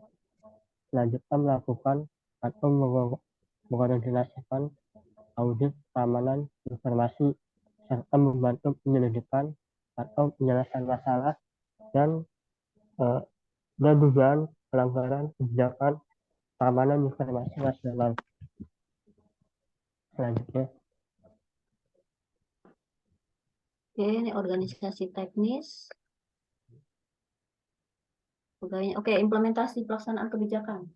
Selanjutnya melakukan atau mengkoordinasikan audit keamanan informasi serta membantu penyelidikan atau penyelesaian masalah dan dugaan pelanggaran kebijakan keamanan informasi nasional. Selanjutnya. Oke, ini organisasi teknis. Oke, implementasi pelaksanaan kebijakan.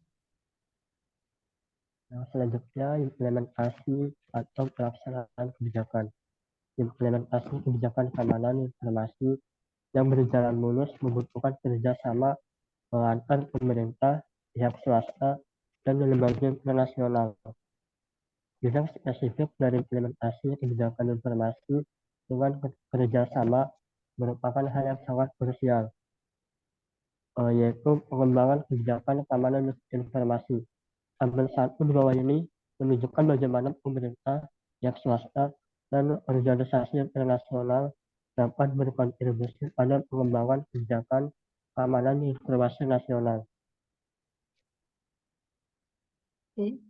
Selanjutnya implementasi atau pelaksanaan kebijakan. Implementasi kebijakan keamanan informasi yang berjalan mulus membutuhkan kerjasama antar pemerintah, pihak swasta, dan lembaga internasional. Bidang spesifik dari implementasi kebijakan informasi dengan kerjasama merupakan hal yang sangat krusial, yaitu pengembangan kebijakan keamanan informasi. Tabel 1 di bawah ini menunjukkan bagaimana pemerintah, pihak swasta, dan organisasi internasional dapat berkontribusi pada pengembangan kebijakan keamanan informasi nasional. Oke.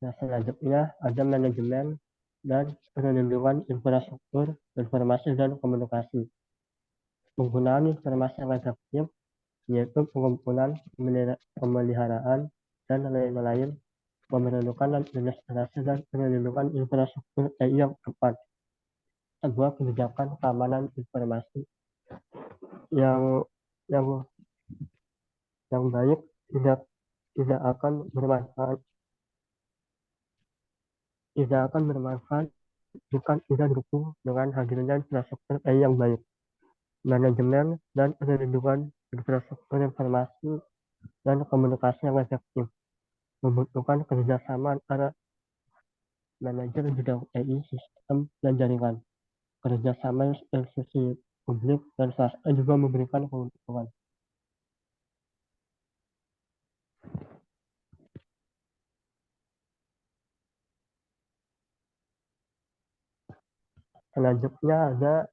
Nah, selanjutnya ada manajemen dan perlindungan infrastruktur, informasi, dan komunikasi. Penggunaan informasi yang efektif yaitu pengumpulan, pemeliharaan, dan lain-lain memerlukan administrasi dan perlindungan infrastruktur TI yang tepat. Sebuah kebijakan keamanan informasi yang yang yang baik tidak akan bermanfaat jika tidak didukung dengan hadirnya infrastruktur TI yang baik. Manajemen dan perlindungan infrastruktur informasi dan komunikasi yang efektif membutuhkan kerjasama antara manajer bidang TI, sistem, dan jaringan. Kerjasama institusi publik dan swasta juga memberikan keuntungan. Selanjutnya ada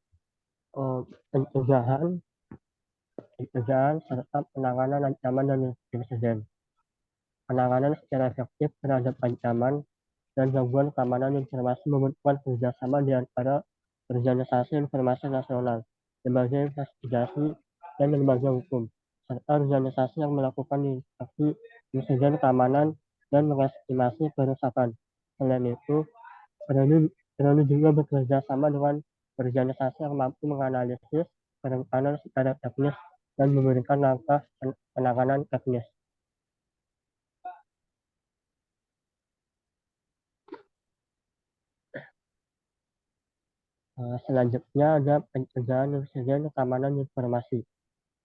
pencegahan serta penanganan ancaman dan insiden. Penanganan secara efektif terhadap ancaman dan gangguan keamanan informasi membutuhkan kerjasama di antara organisasi informasi nasional, lembaga investigasi, dan lembaga hukum, serta organisasi yang melakukan deteksi insiden keamanan dan mengestimasi kerusakan. Selain itu, perlu juga bekerja sama dengan organisasi yang mampu menganalisis kerentanan secara teknis dan memberikan langkah penanganan teknis. Selanjutnya ada pencegahan insiden keamanan informasi.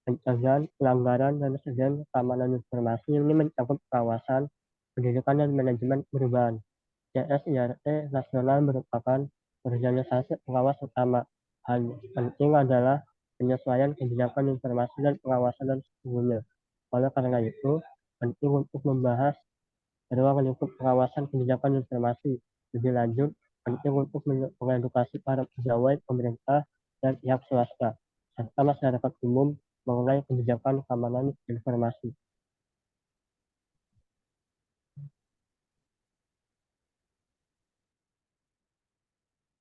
Pencegahan pelanggaran dan insiden keamanan informasi ini mencakup kawasan, pendidikan, dan manajemen perubahan. CSIRT nasional merupakan organisasi pengawas utama. Hal penting adalah penyesuaian kebijakan informasi dan pengawasan dan sesungguhnya. Oleh karena itu, penting untuk membahas ruang lingkup pengawasan kebijakan informasi. Lebih lanjut, penting untuk mengedukasi para pegawai pemerintah dan pihak swasta, serta masyarakat umum mengenai kebijakan keamanan informasi.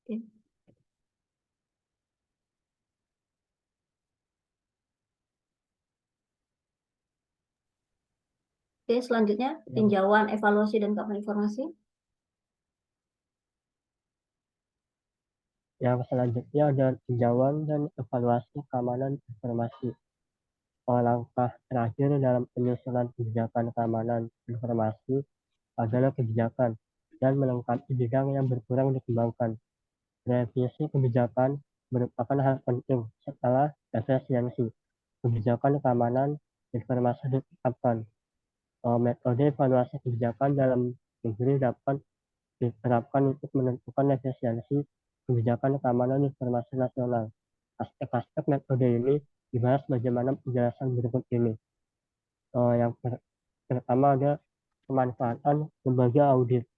Oke. Oke, selanjutnya tinjauan, evaluasi, dan keamanan informasi. Yang selanjutnya ada tinjauan dan evaluasi keamanan informasi. Langkah terakhir dalam penyusunan kebijakan keamanan informasi adalah kebijakan dan melengkapi bidang yang berkurang dikembangkan. Revisi kebijakan merupakan hal penting setelah efisiensi kebijakan keamanan informasi ditetapkan. Metode evaluasi kebijakan dalam negeri dapat diterapkan untuk menentukan efisiensi kebijakan keamanan informasi nasional. Aspek-aspek metode ini dibahas bagaimana penjelasan berikut ini. Yang pertama ada pemanfaatan lembaga audit.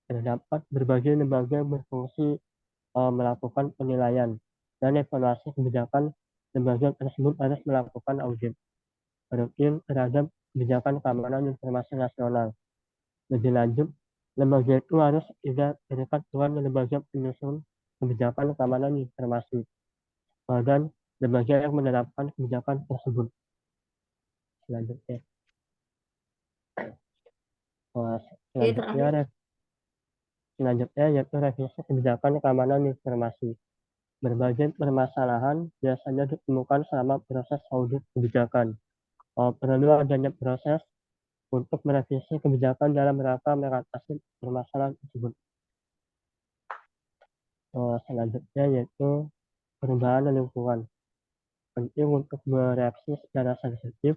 Terdapat berbagai lembaga yang berfungsi melakukan penilaian dan evaluasi kebijakan. Lembaga tersebut harus melakukan audit rutin terhadap kebijakan keamanan informasi nasional. Lebih lanjut, lembaga itu harus tidak terikat dengan lembaga penyusun kebijakan keamanan informasi dan lembaga yang menerapkan kebijakan tersebut. Selanjutnya yaitu revisi kebijakan keamanan informasi. Berbagai permasalahan biasanya ditemukan selama proses audit kebijakan. Perlu adanya proses untuk merevisi kebijakan dalam rangka mengatasi permasalahan tersebut. Selanjutnya yaitu perubahan lingkungan. Penting untuk bereaksi secara sensitif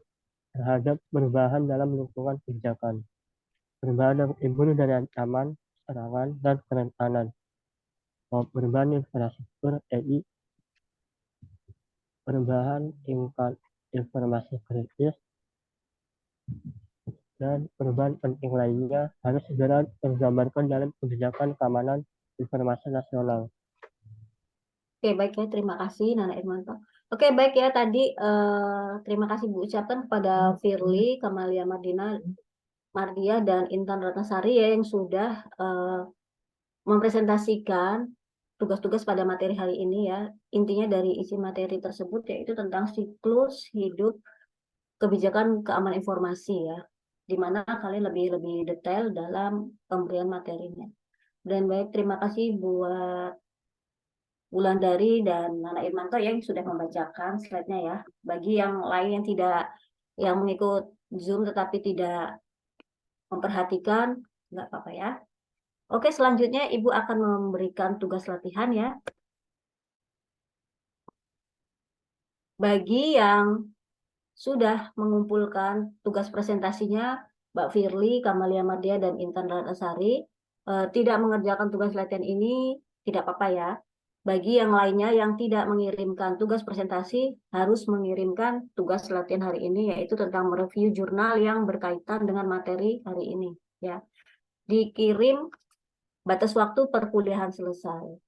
terhadap perubahan dalam lingkungan kebijakan. Perubahan yang timbul dari ancaman, serangan, dan kerentanan. Perubahan infrastruktur TI, perubahan informasi kritis, dan perubahan penting lainnya harus segera tergambarkan dalam kebijakan keamanan informasi nasional. Oke, baik ya. Terima kasih, Nana Irmanto. Oke, baik ya. Tadi terima kasih Bu ucapkan kepada Firly, Kamalia Mardia, dan Intan Ratnasari ya, yang sudah mempresentasikan tugas-tugas pada materi hari ini ya. Intinya dari isi materi tersebut yaitu tentang siklus hidup kebijakan keamanan informasi ya, di mana kalian lebih detail dalam pemberian materinya. Dan baik, terima kasih buat Wulandari dan Nana Irmanto yang sudah membacakan slide-nya ya. Bagi yang lain yang mengikut Zoom tetapi tidak memperhatikan, nggak apa-apa ya. Oke, selanjutnya Ibu akan memberikan tugas latihan ya. Bagi yang sudah mengumpulkan tugas presentasinya, Mbak Firly, Kamalia Mardia, dan Intan Ratnasari, tidak mengerjakan tugas latihan ini, tidak apa-apa ya. Bagi yang lainnya yang tidak mengirimkan tugas presentasi, harus mengirimkan tugas latihan hari ini, yaitu tentang mereview jurnal yang berkaitan dengan materi hari ini. Ya, dikirim batas waktu perkuliahan selesai.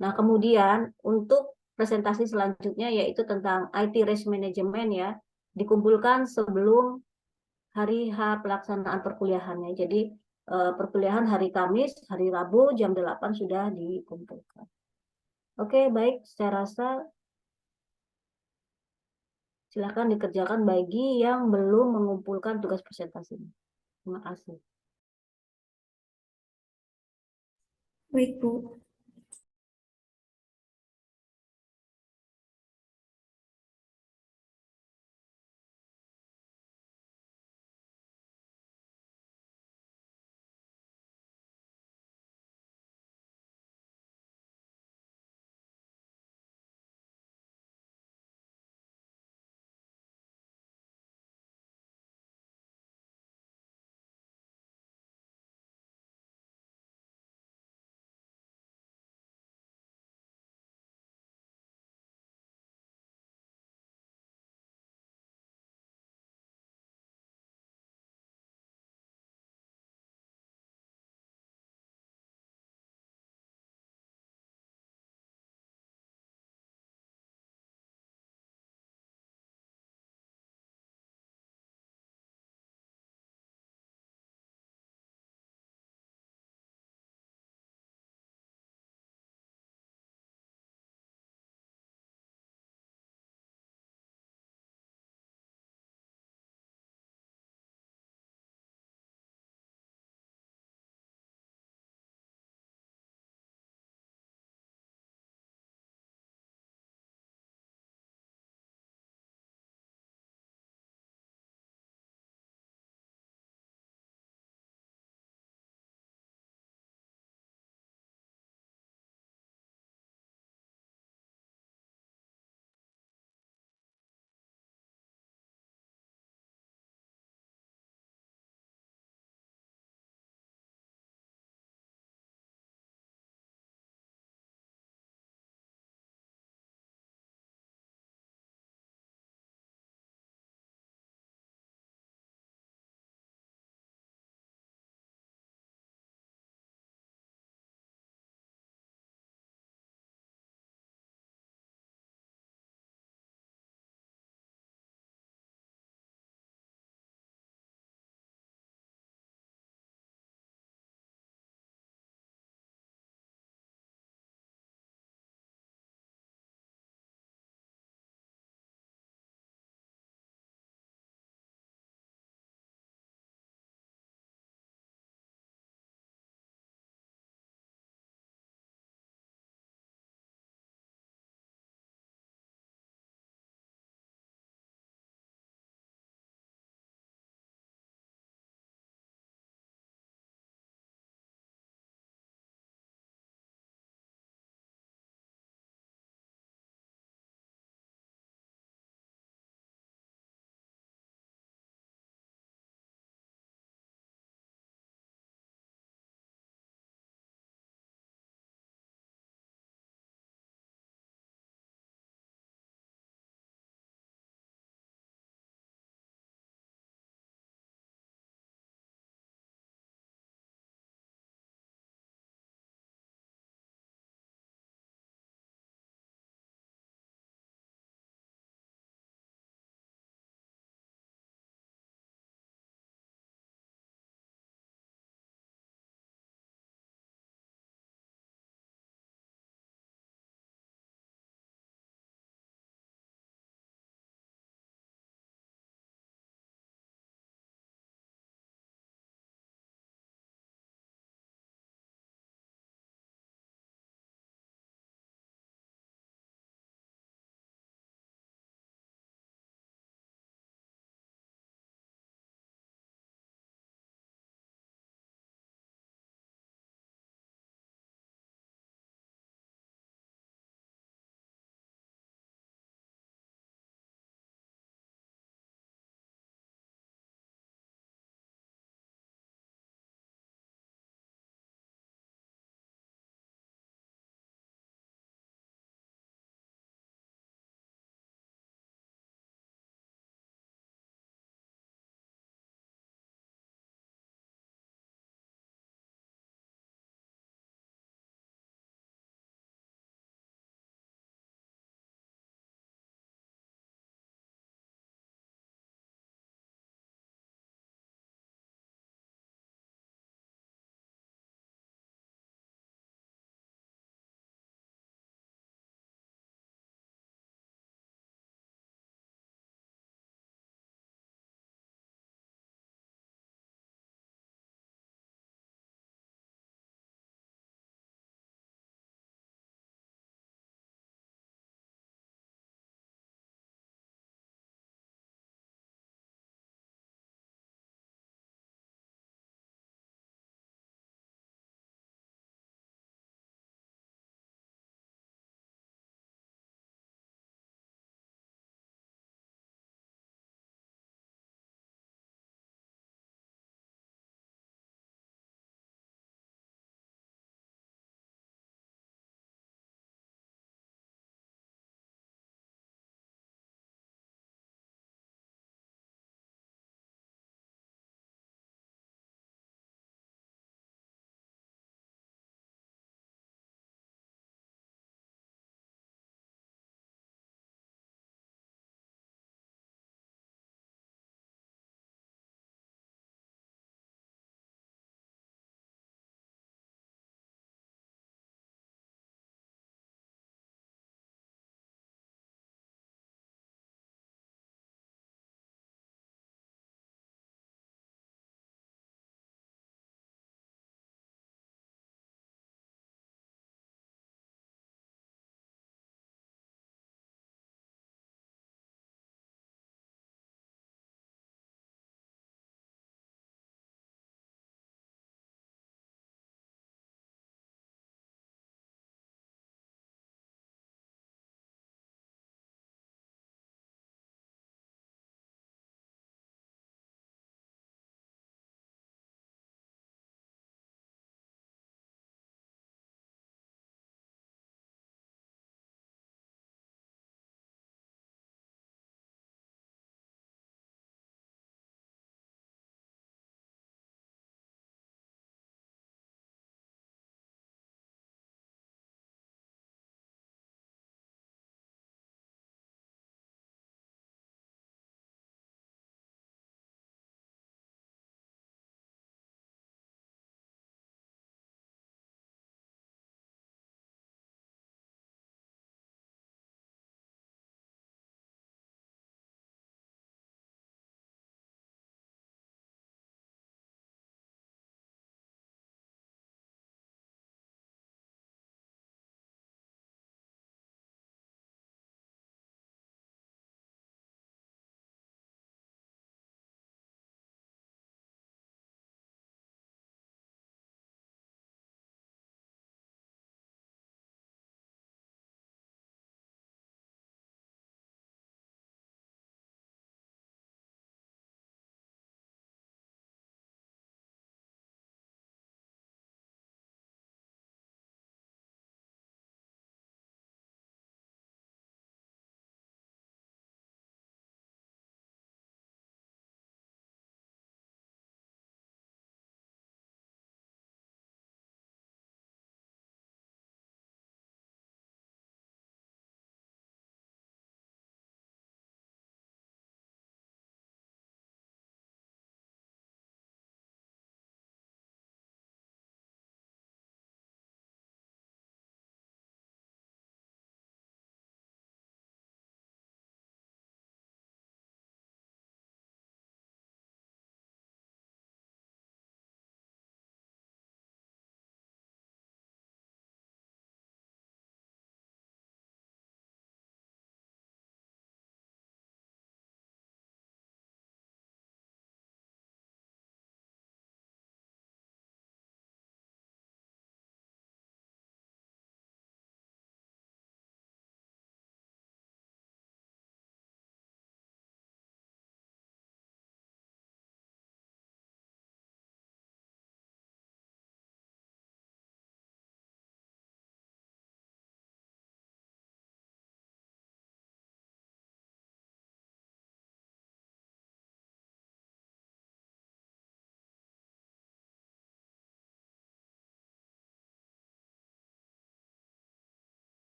Nah, kemudian untuk presentasi selanjutnya yaitu tentang IT Risk Management ya, dikumpulkan sebelum hari H pelaksanaan perkuliahannya. Jadi perkuliahan hari Kamis, hari Rabu jam 8 sudah dikumpulkan. Oke, baik, saya rasa silakan dikerjakan bagi yang belum mengumpulkan tugas presentasinya. Terima kasih. Baik, Bu.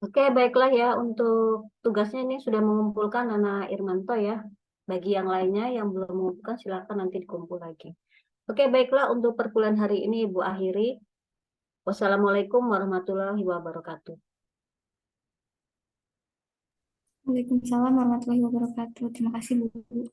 Oke, baiklah ya. Untuk tugasnya ini sudah mengumpulkan Nana Irmanto ya. Bagi yang lainnya yang belum mengumpulkan, silakan nanti dikumpul lagi. Oke, baiklah untuk perkuliahan hari ini Ibu akhiri. Wassalamualaikum warahmatullahi wabarakatuh. Waalaikumsalam warahmatullahi wabarakatuh. Terima kasih Bu.